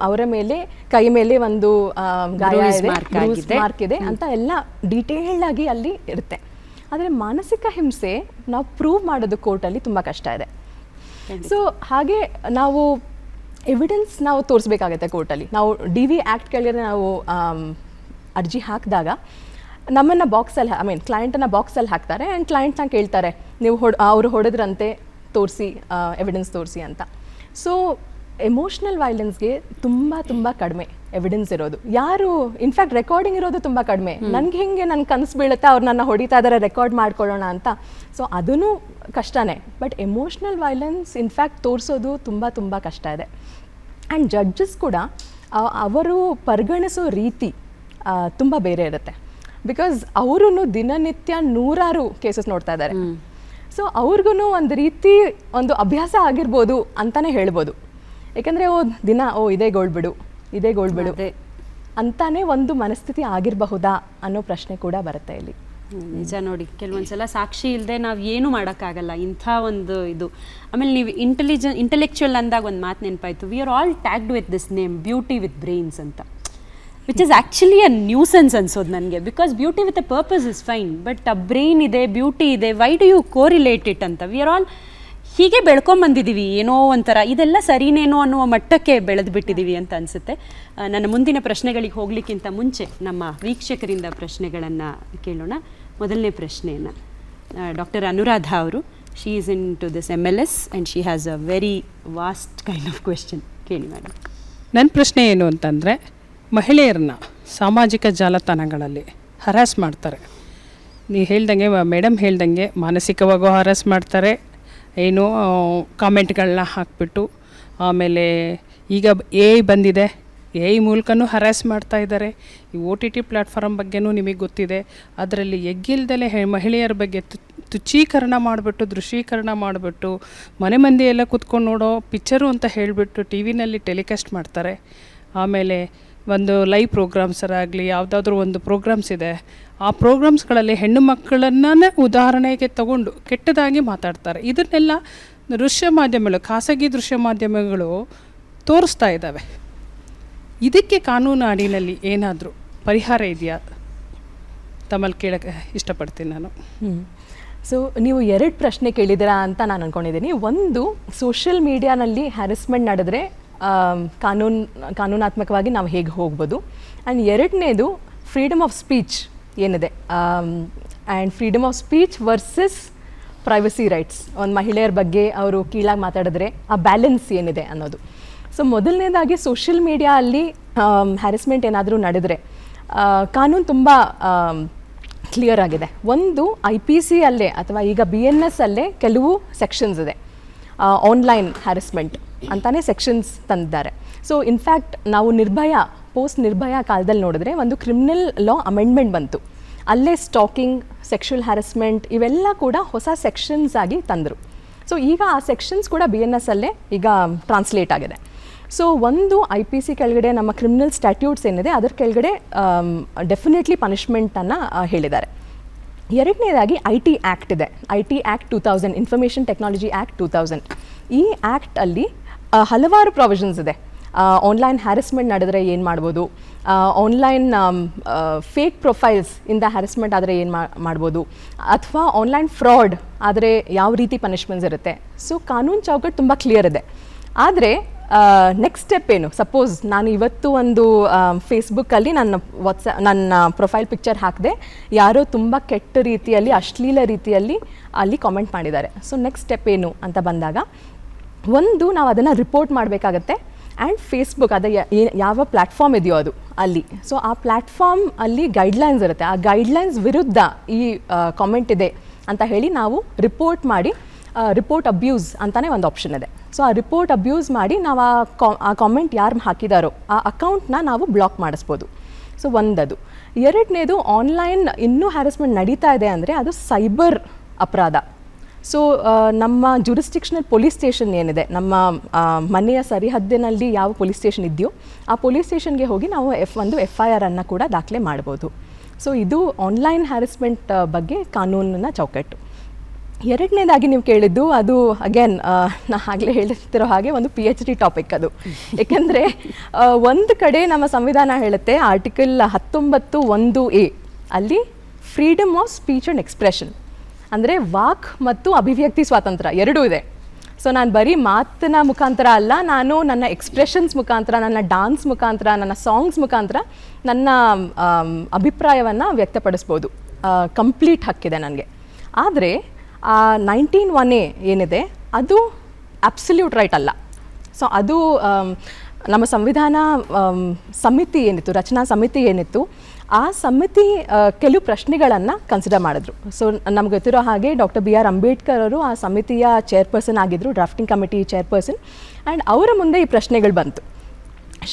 ಅವರ ಮೇಲೆ ಕೈ ಮೇಲೆ ಒಂದು ಗಾಯ ಇದೆ, ಮಾರ್ಕ್ ಇದೆ ಅಂತ ಎಲ್ಲ ಡೀಟೇಲ್ಡ್ ಆಗಿ ಅಲ್ಲಿ ಇರುತ್ತೆ. ಆದರೆ ಮಾನಸಿಕ ಹಿಂಸೆ ನಾವು ಪ್ರೂವ್ ಮಾಡೋದು ಕೋರ್ಟಲ್ಲಿ ತುಂಬ ಕಷ್ಟ ಇದೆ. ಸೊ ಹಾಗೆ ನಾವು ಎವಿಡೆನ್ಸ್ ನಾವು ತೋರಿಸ್ಬೇಕಾಗತ್ತೆ ಕೋರ್ಟಲ್ಲಿ. ನಾವು DV ಆ್ಯಕ್ಟ್ ಕೆಳಗಡೆ ನಾವು ಅರ್ಜಿ ಹಾಕಿದಾಗ ನಮ್ಮನ್ನು ಬಾಕ್ಸಲ್ಲಿ ಕ್ಲೈಂಟನ್ನು ಬಾಕ್ಸಲ್ಲಿ ಹಾಕ್ತಾರೆ. ಆ್ಯಂಡ್ ಕ್ಲೈಂಟ್ನ ಕೇಳ್ತಾರೆ, ನೀವು ಅವರು ಹೊಡೆದ್ರಂತೆ ತೋರಿಸಿ, ಎವಿಡೆನ್ಸ್ ತೋರಿಸಿ ಅಂತ. ಸೊ ಎಮೋಷ್ನಲ್ ವೈಲೆನ್ಸ್ಗೆ ತುಂಬ ಕಡಿಮೆ ಎವಿಡೆನ್ಸ್ ಇರೋದು. ಯಾರು ಇನ್ಫ್ಯಾಕ್ಟ್ ರೆಕಾರ್ಡಿಂಗ್ ಇರೋದು ತುಂಬ ಕಡಿಮೆ. ನನಗೆ ಹಿಂಗೆ ನನ್ನ ಕನಸು ಬೀಳುತ್ತೆ, ಅವ್ರು ನನ್ನ ಹೊಡಿತಾ ಇದ್ದಾರೆ, ರೆಕಾರ್ಡ್ ಮಾಡ್ಕೊಳ್ಳೋಣ ಅಂತ. ಸೊ ಅದೂ ಕಷ್ಟನೇ. ಬಟ್ ಎಮೋಷ್ನಲ್ ವೈಲೆನ್ಸ್ ಇನ್ಫ್ಯಾಕ್ಟ್ ತೋರಿಸೋದು ತುಂಬ ಕಷ್ಟ ಇದೆ. ಆ್ಯಂಡ್ ಜಡ್ಜಸ್ ಕೂಡ ಅವರು ಪರಿಗಣಿಸೋ ರೀತಿ ತುಂಬ ಬೇರೆ ಇರುತ್ತೆ. ಬಿಕಾಸ್ ಅವರು ದಿನನಿತ್ಯ ನೂರಾರು ಕೇಸಸ್ ನೋಡ್ತಾ ಇದ್ದಾರೆ. ಸೊ ಅವ್ರಿಗೂ ಒಂದು ರೀತಿ ಒಂದು ಅಭ್ಯಾಸ ಆಗಿರ್ಬೋದು ಅಂತಲೇ ಹೇಳ್ಬೋದು. ಯಾಕಂದರೆ ದಿನ ಇದೇ ಗೋಲ್ಡ್ ಬಿಡು ಅಂತಾನೆ ಒಂದು ಮನಸ್ಥಿತಿ ಆಗಿರಬಹುದಾ ಅನ್ನೋ ಪ್ರಶ್ನೆ ಕೂಡ ಬರುತ್ತೆ ಇಲ್ಲಿ. ನಿಜ ನೋಡಿ, ಕೆಲವೊಂದ್ಸಲ ಸಾಕ್ಷಿ ಇಲ್ಲದೆ ನಾವು ಏನು ಮಾಡೋಕ್ಕಾಗಲ್ಲ ಇಂಥ ಒಂದು ಇದು. ಆಮೇಲೆ ನೀವು ಇಂಟೆಲೆಕ್ಚುಯಲ್ ಅಂದಾಗ ಒಂದು ಮಾತು ನೆನಪಾಯಿತು, we are all tagged with this name beauty with brains ಅಂತ, which is actually a nuisance ಅನ್ಸೋದು ನನಗೆ. Because beauty with a purpose is fine, but ಆ ಬ್ರೈನ್ ಇದೆ, ಬ್ಯೂಟಿ ಇದೆ, why do you correlate it ಅಂತ. ವಿ ಆರ್ ಆಲ್ ಹೀಗೆ ಬೆಳ್ಕೊಂಬಂದಿದ್ದೀವಿ, ಏನೋ ಒಂಥರ ಇದೆಲ್ಲ ಸರಿನೇನೋ ಅನ್ನುವ ಮಟ್ಟಕ್ಕೆ ಬೆಳೆದು ಬಿಟ್ಟಿದ್ದೀವಿ ಅಂತ ಅನಿಸುತ್ತೆ. ನನ್ನ ಮುಂದಿನ ಪ್ರಶ್ನೆಗಳಿಗೆ ಹೋಗಲಿಕ್ಕಿಂತ ಮುಂಚೆ ನಮ್ಮ ವೀಕ್ಷಕರಿಂದ ಪ್ರಶ್ನೆಗಳನ್ನು ಕೇಳೋಣ. ಮೊದಲನೇ ಪ್ರಶ್ನೆಯನ್ನು ಡಾಕ್ಟರ್ ಅನುರಾಧ ಅವರು, she is into this MLS and she has a very vast kind of question. ಕೇಳಿ ಮೇಡಮ್. ನನ್ನ ಪ್ರಶ್ನೆ ಏನು ಅಂತಂದರೆ, ಮಹಿಳೆಯರನ್ನ ಸಾಮಾಜಿಕ ಜಾಲತಾಣಗಳಲ್ಲಿ ಹರಾಸ್ ಮಾಡ್ತಾರೆ. ನೀವು ಹೇಳ್ದಂಗೆ, ಮೇಡಮ್ ಹೇಳ್ದಂಗೆ ಮಾನಸಿಕವಾಗೂ ಹರಾಸ್ ಮಾಡ್ತಾರೆ, ಏನು ಕಾಮೆಂಟ್ಗಳನ್ನ ಹಾಕಿಬಿಟ್ಟು, ಆಮೇಲೆ ಈಗ AI ಬಂದಿದೆ, AI ಮೂಲಕನೂ ಹರಾಸ್ ಮಾಡ್ತಾ ಇದ್ದಾರೆ. ಈ OTT ಪ್ಲ್ಯಾಟ್ಫಾರ್ಮ್ ಬಗ್ಗೆನೂ ನಿಮಗೆ ಗೊತ್ತಿದೆ. ಅದರಲ್ಲಿ ಎಗ್ಗಿಲ್ದಲೇ ಮಹಿಳೆಯರ ಬಗ್ಗೆ ತುಚ್ಛೀಕರಣ ಮಾಡಿಬಿಟ್ಟು, ದೃಶ್ಯೀಕರಣ ಮಾಡಿಬಿಟ್ಟು, ಮನೆ ಮಂದಿ ಎಲ್ಲ ಕೂತ್ಕೊಂಡು ನೋಡೋ ಪಿಕ್ಚರು ಅಂತ ಹೇಳಿಬಿಟ್ಟು TVನಲ್ಲಿ ಟೆಲಿಕಾಸ್ಟ್ ಮಾಡ್ತಾರೆ. ಆಮೇಲೆ ಒಂದು ಲೈವ್ ಪ್ರೋಗ್ರಾಮ್ಸರಾಗಲಿ ಯಾವುದಾದ್ರೂ ಒಂದು ಪ್ರೋಗ್ರಾಮ್ಸ್ ಇದೆ, ಆ ಪ್ರೋಗ್ರಾಮ್ಸ್ಗಳಲ್ಲಿ ಹೆಣ್ಣು ಮಕ್ಕಳನ್ನೇ ಉದಾಹರಣೆಗೆ ತಗೊಂಡು ಕೆಟ್ಟದಾಗಿ ಮಾತಾಡ್ತಾರೆ. ಇದನ್ನೆಲ್ಲ ದೃಶ್ಯ ಮಾಧ್ಯಮಗಳು, ಖಾಸಗಿ ದೃಶ್ಯ ಮಾಧ್ಯಮಗಳು ತೋರಿಸ್ತಾ ಇದ್ದಾವೆ. ಇದಕ್ಕೆ ಕಾನೂನು ಅಡಿನಲ್ಲಿ ಏನಾದರೂ ಪರಿಹಾರ ಇದೆಯಾ ತಮ್ಮಲ್ಲಿ ಕೇಳೋಕ್ಕೆ ಇಷ್ಟಪಡ್ತೀನಿ ನಾನು. ಸೊ ನೀವು 2 ಪ್ರಶ್ನೆ ಕೇಳಿದ್ದೀರಾ ಅಂತ ನಾನು ಅಂದ್ಕೊಂಡಿದ್ದೀನಿ. ಒಂದು, ಸೋಷಿಯಲ್ ಮೀಡಿಯಾನಲ್ಲಿ ಹ್ಯಾರಸ್ಮೆಂಟ್ ನಡೆದ್ರೆ ಕಾನೂನಾತ್ಮಕವಾಗಿ ನಾವು ಹೇಗೆ ಹೋಗ್ಬೋದು. ಆ್ಯಂಡ್ ಎರಡನೇದು ಫ್ರೀಡಮ್ ಆಫ್ ಸ್ಪೀಚ್ ಏನಿದೆ, and freedom of speech versus privacy rights. ಒಂದು ಮಹಿಳೆಯರ ಬಗ್ಗೆ ಅವರು ಕೀಳಾಗಿ ಮಾತಾಡಿದ್ರೆ ಆ ಬ್ಯಾಲೆನ್ಸ್ ಏನಿದೆ ಅನ್ನೋದು. ಸೊ ಮೊದಲನೇದಾಗಿ ಸೋಷಿಯಲ್ ಮೀಡಿಯಾ ಅಲ್ಲಿ ಹ್ಯಾರಸ್ಮೆಂಟ್ ಏನಾದರೂ ನಡೆದರೆ ಕಾನೂನು ತುಂಬ ಕ್ಲಿಯರ್ ಆಗಿದೆ. ಒಂದು IPC ಅಲ್ಲೇ ಅಥವಾ ಈಗ BNS ಅಲ್ಲೇ ಕೆಲವು ಸೆಕ್ಷನ್ಸ್ ಇದೆ, ಆನ್ಲೈನ್ ಹ್ಯಾರಸ್ಮೆಂಟ್ ಅಂತಾನೆ ಸೆಕ್ಷನ್ಸ್ ತಂದಿದ್ದಾರೆ. ಸೊ ಇನ್ಫ್ಯಾಕ್ಟ್ ನಾವು ಪೋಸ್ಟ್ ನಿರ್ಭಯ ಕಾಲದಲ್ಲಿ ನೋಡಿದ್ರೆ ಒಂದು ಕ್ರಿಮಿನಲ್ ಲಾ ಅಮೆಂಡ್ಮೆಂಟ್ ಬಂತು. ಅಲ್ಲೇ ಸ್ಟಾಕಿಂಗ್, ಸೆಕ್ಷುವಲ್ ಹ್ಯಾರಸ್ಮೆಂಟ್ ಇವೆಲ್ಲ ಕೂಡ ಹೊಸ ಸೆಕ್ಷನ್ಸ್ ಆಗಿ ತಂದರು. ಸೊ ಈಗ ಆ ಸೆಕ್ಷನ್ಸ್ ಕೂಡ BNS ಅಲ್ಲೇ ಈಗ ಟ್ರಾನ್ಸ್ಲೇಟ್ ಆಗಿದೆ. ಸೊ ಒಂದು IPC ಕೆಳಗಡೆ ನಮ್ಮ ಕ್ರಿಮಿನಲ್ ಸ್ಟ್ಯಾಟ್ಯೂಟ್ಸ್ ಏನಿದೆ ಅದರ ಕೆಳಗಡೆ ಡೆಫಿನೆಟ್ಲಿ ಪನಿಷ್ಮೆಂಟನ್ನು ಹೇಳಿದ್ದಾರೆ. ಎರಡನೇದಾಗಿ IT ಆ್ಯಕ್ಟ್ ಇದೆ, IT act 2000, information technology act 2000. ಈ ಆ್ಯಕ್ಟಲ್ಲಿ ಹಲವಾರು ಪ್ರಾವಿಷನ್ಸ್ ಇದೆ. ಆನ್ಲೈನ್ ಹ್ಯಾರಸ್ಮೆಂಟ್ ನಡೆದರೆ ಏನು ಮಾಡ್ಬೋದು, ಆನ್ಲೈನ್ ಫೇಕ್ ಪ್ರೊಫೈಲ್ಸ್ ಇಂದ ಹ್ಯಾರಸ್ಮೆಂಟ್ ಆದರೆ ಏನು ಮಾಡ್ಬೋದು, ಅಥವಾ ಆನ್ಲೈನ್ ಫ್ರಾಡ್ ಆದರೆ ಯಾವ ರೀತಿ ಪನಿಷ್ಮೆಂಟ್ಸ್ ಇರುತ್ತೆ. ಸೊ ಕಾನೂನು ಚೌಕಟ್ಟು ತುಂಬ ಕ್ಲಿಯರ್ ಇದೆ. ಆದರೆ ನೆಕ್ಸ್ಟ್ ಸ್ಟೆಪ್ ಏನು? ಸಪೋಸ್ ನಾನು ಇವತ್ತು ಒಂದು ಫೇಸ್ಬುಕ್ಕಲ್ಲಿ ನನ್ನ ಪ್ರೊಫೈಲ್ ಪಿಕ್ಚರ್ ಹಾಕಿದೆ, ಯಾರೋ ತುಂಬ ಕೆಟ್ಟ ರೀತಿಯಲ್ಲಿ, ಅಶ್ಲೀಲ ರೀತಿಯಲ್ಲಿ ಅಲ್ಲಿ ಕಾಮೆಂಟ್ ಮಾಡಿದ್ದಾರೆ. ಸೊ ನೆಕ್ಸ್ಟ್ ಸ್ಟೆಪ್ ಏನು ಅಂತ ಬಂದಾಗ, ಒಂದು ನಾವು ಅದನ್ನು ರಿಪೋರ್ಟ್ ಮಾಡಬೇಕಾಗತ್ತೆ. ಆ್ಯಂಡ್ ಫೇಸ್ಬುಕ್ ಅದು ಯಾವ ಪ್ಲ್ಯಾಟ್ಫಾರ್ಮ್ ಇದೆಯೋ ಅದು ಅಲ್ಲಿ. ಸೊ ಆ ಪ್ಲ್ಯಾಟ್ಫಾರ್ಮ್ ಅಲ್ಲಿ ಗೈಡ್ಲೈನ್ಸ್ ಇರುತ್ತೆ. ಆ ಗೈಡ್ಲೈನ್ಸ್ ವಿರುದ್ಧ ಈ ಕಾಮೆಂಟ್ ಇದೆ ಅಂತ ಹೇಳಿ ನಾವು ರಿಪೋರ್ಟ್ ಮಾಡಿ, ರಿಪೋರ್ಟ್ ಅಬ್ಯೂಸ್ ಅಂತಲೇ ಒಂದು ಆಪ್ಷನ್ ಇದೆ. ಸೊ ಆ ರಿಪೋರ್ಟ್ ಅಬ್ಯೂಸ್ ಮಾಡಿ ನಾವು ಆ ಕಾಮೆಂಟ್ ಯಾರು ಹಾಕಿದಾರೋ ಆ ಅಕೌಂಟ್ನ ನಾವು ಬ್ಲಾಕ್ ಮಾಡಿಸ್ಬೋದು. ಸೊ ಒಂದದು. ಎರಡನೇದು, ಆನ್ಲೈನ್ ಇನ್ನೂ ಹ್ಯಾರಸ್ಮೆಂಟ್ ನಡೀತಾ ಇದೆ ಅಂದರೆ ಅದು ಸೈಬರ್ ಅಪರಾಧ. ಸೊ ನಮ್ಮ ಜುರಿಸ್ಟಿಕ್ಷನಲ್ ಪೊಲೀಸ್ ಸ್ಟೇಷನ್ ಏನಿದೆ, ನಮ್ಮ ಮನೆಯ ಸರಿಹದ್ದಿನಲ್ಲಿ ಯಾವ ಪೊಲೀಸ್ ಸ್ಟೇಷನ್ ಇದೆಯೋ ಆ ಪೊಲೀಸ್ ಸ್ಟೇಷನ್ಗೆ ಹೋಗಿ ನಾವು FIR ಅನ್ನು ಕೂಡ ದಾಖಲೆ ಮಾಡ್ಬೋದು. ಸೊ ಇದು ಆನ್ಲೈನ್ ಹ್ಯಾರಸ್ಮೆಂಟ್ ಬಗ್ಗೆ ಕಾನೂನಿನ ಚೌಕಟ್ಟು. ಎರಡನೇದಾಗಿ ನೀವು ಕೇಳಿದ್ದು ಅದು ಅಗೇನ್ ನಾ ಆಗಲೇ ಹೇಳ್ತಿರೋ ಹಾಗೆ ಒಂದು PhD ಟಾಪಿಕ್ ಅದು. ಏಕೆಂದರೆ ಒಂದು ಕಡೆ ನಮ್ಮ ಸಂವಿಧಾನ ಹೇಳುತ್ತೆ, ಆರ್ಟಿಕಲ್ 19(1)A ಅಲ್ಲಿ freedom of speech and expression, ಅಂದರೆ ವಾಕ್ ಮತ್ತು ಅಭಿವ್ಯಕ್ತಿ ಸ್ವಾತಂತ್ರ್ಯ ಎರಡೂ ಇದೆ. ಸೊ ನಾನು ಬರೀ ಮಾತಿನ ಮುಖಾಂತರ ಅಲ್ಲ, ನಾನು ನನ್ನ ಎಕ್ಸ್ಪ್ರೆಷನ್ಸ್ ಮುಖಾಂತರ, ನನ್ನ ಡಾನ್ಸ್ ಮುಖಾಂತರ, ನನ್ನ ಸಾಂಗ್ಸ್ ಮುಖಾಂತರ ನನ್ನ ಅಭಿಪ್ರಾಯವನ್ನು ವ್ಯಕ್ತಪಡಿಸ್ಬೋದು. ಕಂಪ್ಲೀಟ್ ಹಕ್ಕಿದೆ ನನಗೆ. ಆದರೆ 19(1)A ಏನಿದೆ ಅದು ಅಬ್ಸಲ್ಯೂಟ್ ರೈಟ್ ಅಲ್ಲ. ಸೊ ಅದು ನಮ್ಮ ಸಂವಿಧಾನ ಸಮಿತಿ ಏನಿತ್ತು, ರಚನಾ ಸಮಿತಿ ಏನಿತ್ತು, ಆ ಸಮಿತಿ ಕೆಲವು ಪ್ರಶ್ನೆಗಳನ್ನು ಕನ್ಸಿಡರ್ ಮಾಡಿದ್ರು. ಸೊ ನಮ್ಗೆ ಗೊತ್ತಿರೋ ಹಾಗೆ ಡಾಕ್ಟರ್ BR ಅಂಬೇಡ್ಕರ್ ಅವರು ಆ ಸಮಿತಿಯ ಚೇರ್ಪರ್ಸನ್ ಆಗಿದ್ದರು, ಡ್ರಾಫ್ಟಿಂಗ್ ಕಮಿಟಿ ಚೇರ್ಪರ್ಸನ್. ಆ್ಯಂಡ್ ಅವರ ಮುಂದೆ ಈ ಪ್ರಶ್ನೆಗಳು ಬಂತು,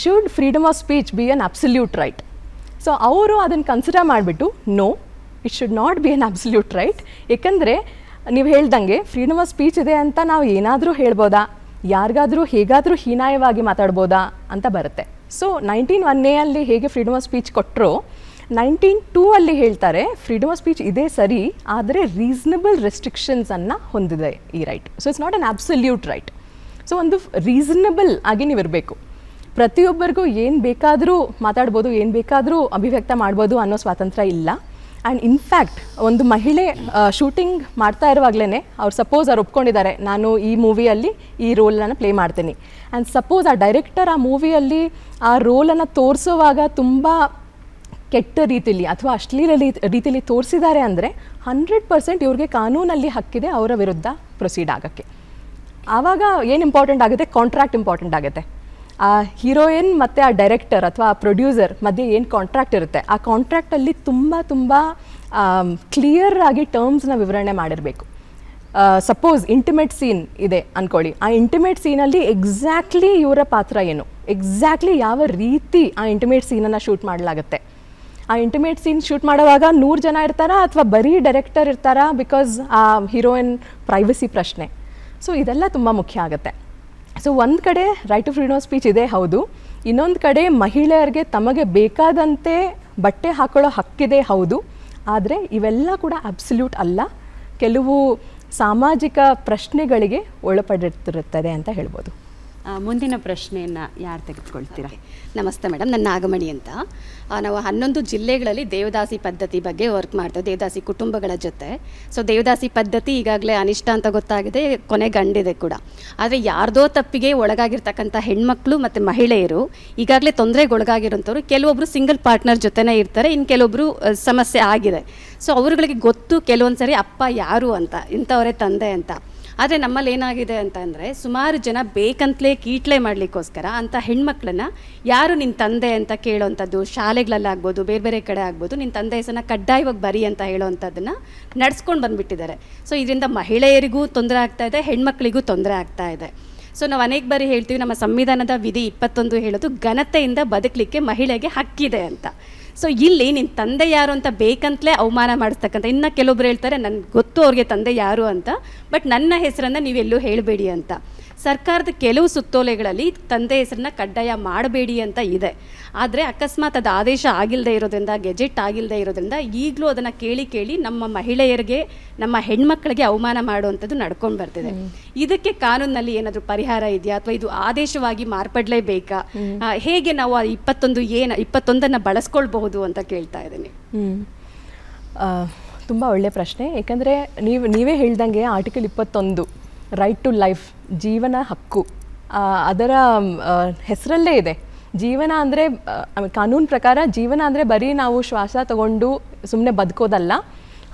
should freedom of speech be an absolute right? So ಅವರು ಅದನ್ನು ಕನ್ಸಿಡರ್ ಮಾಡಿಬಿಟ್ಟು no, it should not be an absolute right. ಏಕೆಂದರೆ ನೀವು ಹೇಳ್ದಂಗೆ ಫ್ರೀಡಮ್ ಆಫ್ ಸ್ಪೀಚ್ ಇದೆ ಅಂತ ನಾವು ಏನಾದರೂ ಹೇಳ್ಬೋದಾ, ಯಾರಿಗಾದರೂ ಹೇಗಾದರೂ ಹೀನಾಯವಾಗಿ ಮಾತಾಡ್ಬೋದಾ ಅಂತ ಬರುತ್ತೆ. ಸೊ 19(1)A ಅಲ್ಲಿ ಹೇಗೆ ಫ್ರೀಡಮ್ ಆಫ್ ಸ್ಪೀಚ್ ಕೊಟ್ಟರು, 19(2) ಅಲ್ಲಿ ಹೇಳ್ತಾರೆ ಫ್ರೀಡಮ್ ಆಫ್ ಸ್ಪೀಚ್ ಇದೆ ಸರಿ, ಆದರೆ ರೀಸನಬಲ್ ರೆಸ್ಟ್ರಿಕ್ಷನ್ಸನ್ನು ಹೊಂದಿದೆ ಈ right. So it's not an absolute right. So ಒಂದು ರೀಸನಬಲ್ ಆಗಿ ನೀವು ಇರಬೇಕು. ಪ್ರತಿಯೊಬ್ಬರಿಗೂ ಏನು ಬೇಕಾದರೂ ಮಾತಾಡ್ಬೋದು, ಏನು ಬೇಕಾದರೂ ಅಭಿವ್ಯಕ್ತ ಮಾಡ್ಬೋದು ಅನ್ನೋ ಸ್ವಾತಂತ್ರ್ಯ ಇಲ್ಲ. ಆ್ಯಂಡ್ ಇನ್ಫ್ಯಾಕ್ಟ್ ಒಂದು ಮಹಿಳೆ ಶೂಟಿಂಗ್ ಮಾಡ್ತಾ ಇರುವಾಗಲೇ ಅವ್ರು ಸಪೋಸ್ ಅವ್ರು ಒಪ್ಕೊಂಡಿದ್ದಾರೆ, ನಾನು ಈ ಮೂವಿಯಲ್ಲಿ ಈ ರೋಲನ್ನು ಪ್ಲೇ ಮಾಡ್ತೀನಿ, ಆ್ಯಂಡ್ ಸಪೋಸ್ ಆ ಡೈರೆಕ್ಟರ್ ಆ ಮೂವಿಯಲ್ಲಿ ಆ ರೋಲನ್ನು ತೋರಿಸೋವಾಗ ತುಂಬ ಕೆಟ್ಟ ರೀತಿಯಲ್ಲಿ ಅಥವಾ ಅಶ್ಲೀಲ ರೀತಿಯಲ್ಲಿ ತೋರಿಸಿದ್ದಾರೆ ಅಂದರೆ 100% ಇವ್ರಿಗೆ ಕಾನೂನಲ್ಲಿ ಹಕ್ಕಿದೆ ಅವರ ವಿರುದ್ಧ ಪ್ರೊಸೀಡ್ ಆಗೋಕ್ಕೆ. ಆವಾಗ ಏನು ಇಂಪಾರ್ಟೆಂಟ್ ಆಗುತ್ತೆ, ಕಾಂಟ್ರಾಕ್ಟ್ ಇಂಪಾರ್ಟೆಂಟ್ ಆಗುತ್ತೆ. ಆ ಹೀರೋಯಿನ್ ಮತ್ತು ಆ ಡೈರೆಕ್ಟರ್ ಅಥವಾ ಆ ಪ್ರೊಡ್ಯೂಸರ್ ಮಧ್ಯೆ ಏನು ಕಾಂಟ್ರಾಕ್ಟ್ ಇರುತ್ತೆ, ಆ ಕಾಂಟ್ರಾಕ್ಟಲ್ಲಿ ತುಂಬ ಕ್ಲಿಯರ್ ಆಗಿ ಟರ್ಮ್ಸ್ನ ವಿವರಣೆ ಮಾಡಿರಬೇಕು. ಸಪೋಸ್ ಇಂಟಿಮೇಟ್ ಸೀನ್ ಇದೆ ಅಂದ್ಕೊಳ್ಳಿ, ಆ ಇಂಟಿಮೇಟ್ ಸೀನಲ್ಲಿ ಎಕ್ಸಾಕ್ಟ್ಲಿ ಇವರ ಪಾತ್ರ ಏನು, ಎಕ್ಸಾಕ್ಟ್ಲಿ ಯಾವ ರೀತಿ ಆ ಇಂಟಿಮೇಟ್ ಸೀನನ್ನು ಶೂಟ್ ಮಾಡಲಾಗುತ್ತೆ, ಆ ಇಂಟಿಮೇಟ್ ಸೀನ್ ಶೂಟ್ ಮಾಡುವಾಗ 100 ಜನ ಇರ್ತಾರಾ ಅಥವಾ ಬರೀ ಡೈರೆಕ್ಟರ್ ಇರ್ತಾರಾ, ಬಿಕಾಸ್ ಆ ಹೀರೋಯಿನ್ ಪ್ರೈವಸಿ ಪ್ರಶ್ನೆ. ಸೊ ಇದೆಲ್ಲ ತುಂಬ ಮುಖ್ಯ ಆಗುತ್ತೆ. ಸೊ ಒಂದು ಕಡೆ right to freedom of speech ಇದೆ ಹೌದು, ಇನ್ನೊಂದು ಕಡೆ ಮಹಿಳೆಯರಿಗೆ ತಮಗೆ ಬೇಕಾದಂತೆ ಬಟ್ಟೆ ಹಾಕೊಳ್ಳೋ ಹಕ್ಕಿದೆ ಹೌದು, ಆದರೆ ಇವೆಲ್ಲ ಕೂಡ ಅಬ್ಸಲ್ಯೂಟ್ ಅಲ್ಲ, ಕೆಲವು ಸಾಮಾಜಿಕ ಪ್ರಶ್ನೆಗಳಿಗೆ ಒಳಪಡಿರುತ್ತದೆ ಅಂತ ಹೇಳ್ಬೋದು. ಮುಂದಿನ ಪ್ರಶ್ನೆಯನ್ನು ಯಾರು ತೆಗೆದುಕೊಳ್ತೀರಾ? ನಮಸ್ತೆ ಮೇಡಮ್, ನನ್ನ ನಾಗಮಣಿ ಅಂತ. ನಾವು 11 ಜಿಲ್ಲೆಗಳಲ್ಲಿ ದೇವದಾಸಿ ಪದ್ಧತಿ ಬಗ್ಗೆ ವರ್ಕ್ ಮಾಡ್ತೇವೆ, ದೇವದಾಸಿ ಕುಟುಂಬಗಳ ಜೊತೆ. ಸೊ ದೇವದಾಸಿ ಪದ್ಧತಿ ಈಗಾಗಲೇ ಅನಿಷ್ಟ ಅಂತ ಗೊತ್ತಾಗಿದೆ, ಕೊನೆ ಗಂಡಿದೆ ಕೂಡ. ಆದರೆ ಯಾರ್ದೋ ತಪ್ಪಿಗೆ ಒಳಗಾಗಿರ್ತಕ್ಕಂಥ ಹೆಣ್ಮಕ್ಳು ಮತ್ತು ಮಹಿಳೆಯರು ಈಗಾಗಲೇ ತೊಂದರೆಗೊಳಗಾಗಿರೋಂಥವ್ರು ಕೆಲವೊಬ್ಬರು ಸಿಂಗಲ್ ಪಾರ್ಟ್ನರ್ ಜೊತೆನೇ ಇರ್ತಾರೆ, ಇನ್ನು ಕೆಲವೊಬ್ಬರು ಸಮಸ್ಯೆ ಆಗಿದೆ. ಸೊ ಅವ್ರುಗಳಿಗೆ ಗೊತ್ತು ಕೆಲವೊಂದು ಸರಿ ಅಪ್ಪ ಯಾರು ಅಂತ, ಇಂಥವರೇ ತಂದೆ ಅಂತ. ಆದರೆ ನಮ್ಮಲ್ಲಿ ಏನಾಗಿದೆ ಅಂತಂದರೆ ಸುಮಾರು ಜನ ಬೇಕಂತಲೇ ಕೀಟ್ಲೆ ಮಾಡಲಿಕ್ಕೋಸ್ಕರ ಅಂಥ ಹೆಣ್ಮಕ್ಳನ್ನ ಯಾರು ನಿನ್ನ ತಂದೆ ಅಂತ ಕೇಳೋವಂಥದ್ದು, ಶಾಲೆಗಳಲ್ಲಾಗ್ಬೋದು ಬೇರೆ ಬೇರೆ ಕಡೆ ಆಗ್ಬೋದು, ನಿನ್ನ ತಂದೆ ಹೆಸರನ್ನ ಕಡ್ಡಾಯವಾಗಿ ಬರಿ ಅಂತ ಹೇಳೋವಂಥದ್ದನ್ನು ನಡೆಸ್ಕೊಂಡು ಬಂದುಬಿಟ್ಟಿದ್ದಾರೆ. ಸೊ ಇದರಿಂದ ಮಹಿಳೆಯರಿಗೂ ತೊಂದರೆ ಆಗ್ತಾ ಇದೆ, ಹೆಣ್ಮಕ್ಳಿಗೂ ತೊಂದರೆ ಆಗ್ತಾ ಇದೆ. ಸೊ ನಾವು ಅನೇಕ ಬಾರಿ ಹೇಳ್ತೀವಿ, ನಮ್ಮ ಸಂವಿಧಾನದ ವಿಧಿ 21 ಹೇಳೋದು ಘನತೆಯಿಂದ ಬದುಕಲಿಕ್ಕೆ ಮಹಿಳೆಗೆ ಹಕ್ಕಿದೆ ಅಂತ. ಸೊ ಇಲ್ಲಿ ನಿನ್ನ ತಂದೆ ಯಾರು ಅಂತ ಬೇಕಂತಲೇ ಅವಮಾನ ಮಾಡಿಸ್ತಕ್ಕಂಥ, ಇನ್ನು ಕೆಲವೊಬ್ರು ಹೇಳ್ತಾರೆ ನನಗೆ ಗೊತ್ತು ಅವ್ರಿಗೆ ತಂದೆ ಯಾರು ಅಂತ, ಬಟ್ ನನ್ನ ಹೆಸರನ್ನು ನೀವೆಲ್ಲೂ ಹೇಳಬೇಡಿ ಅಂತ. ಸರ್ಕಾರದ ಕೆಲವು ಸುತ್ತೋಲೆಗಳಲ್ಲಿ ತಂದೆ ಹೆಸರನ್ನ ಕಡ್ಡಾಯ ಮಾಡಬೇಡಿ ಅಂತ ಇದೆ. ಆದರೆ ಅಕಸ್ಮಾತ್ ಅದು ಆದೇಶ ಆಗಿಲ್ಲದೆ ಇರೋದ್ರಿಂದ, ಗೆಜೆಟ್ ಆಗಿಲ್ಲದೆ ಇರೋದ್ರಿಂದ ಈಗಲೂ ಅದನ್ನು ಕೇಳಿ ನಮ್ಮ ಮಹಿಳೆಯರಿಗೆ, ನಮ್ಮ ಹೆಣ್ಮಕ್ಳಿಗೆ ಅವಮಾನ ಮಾಡುವಂಥದ್ದು ನಡ್ಕೊಂಡು ಬರ್ತಿದೆ. ಇದಕ್ಕೆ ಕಾನೂನಲ್ಲಿ ಏನಾದರೂ ಪರಿಹಾರ ಇದೆಯಾ ಅಥವಾ ಇದು ಆದೇಶವಾಗಿ ಮಾರ್ಪಡಲೇಬೇಕಾ? ಹೇಗೆ ನಾವು ಆ 21 ಬಳಸ್ಕೊಳ್ಬಹುದು ಅಂತ ಕೇಳ್ತಾ ಇದ್ದೀನಿ. ತುಂಬ ಒಳ್ಳೆಯ ಪ್ರಶ್ನೆ. ಏಕೆಂದರೆ ನೀವೇ ಹೇಳ್ದಂಗೆ ಆರ್ಟಿಕಲ್ 21 ರೈಟ್ ಟು ಲೈಫ್, ಜೀವನ ಹಕ್ಕು, ಅದರ ಹೆಸರಲ್ಲೇ ಇದೆ. ಜೀವನ ಅಂದರೆ ಕಾನೂನು ಪ್ರಕಾರ ಜೀವನ ಅಂದರೆ ಬರೀ ನಾವು ಶ್ವಾಸ ತಗೊಂಡು ಸುಮ್ಮನೆ ಬದುಕೋದಲ್ಲ,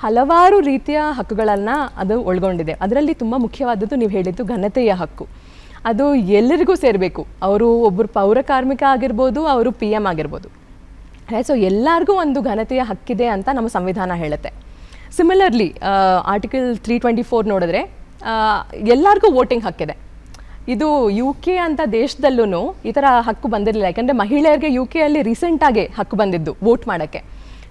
ಹಲವಾರು ರೀತಿಯ ಹಕ್ಕುಗಳನ್ನು ಅದು ಒಳಗೊಂಡಿದೆ. ಅದರಲ್ಲಿ ತುಂಬ ಮುಖ್ಯವಾದದ್ದು ನೀವು ಹೇಳಿದ್ದು ಘನತೆಯ ಹಕ್ಕು. ಅದು ಎಲ್ಲರಿಗೂ ಸೇರಬೇಕು. ಅವರು ಒಬ್ಬರು ಪೌರ ಕಾರ್ಮಿಕ ಆಗಿರ್ಬೋದು, ಅವರು PM ಆಗಿರ್ಬೋದು. ಸೊ ಎಲ್ಲರಿಗೂ ಒಂದು ಘನತೆಯ ಹಕ್ಕಿದೆ ಅಂತ ನಮ್ಮ ಸಂವಿಧಾನ ಹೇಳುತ್ತೆ. ಸಿಮಿಲರ್ಲಿ ಆರ್ಟಿಕಲ್ 324 ನೋಡಿದ್ರೆ ಎಲ್ಲರಿಗೂ ವೋಟಿಂಗ್ ಹಕ್ಕಿದೆ. ಇದು UK ಅಂತ ದೇಶದಲ್ಲೂ ಈ ಥರ ಹಕ್ಕು ಬಂದಿರಲಿಲ್ಲ, ಯಾಕಂದರೆ ಮಹಿಳೆಯರಿಗೆ UK ಅಲ್ಲಿ ರೀಸೆಂಟಾಗಿ ಹಕ್ಕು ಬಂದಿದ್ದು ವೋಟ್ ಮಾಡೋಕ್ಕೆ.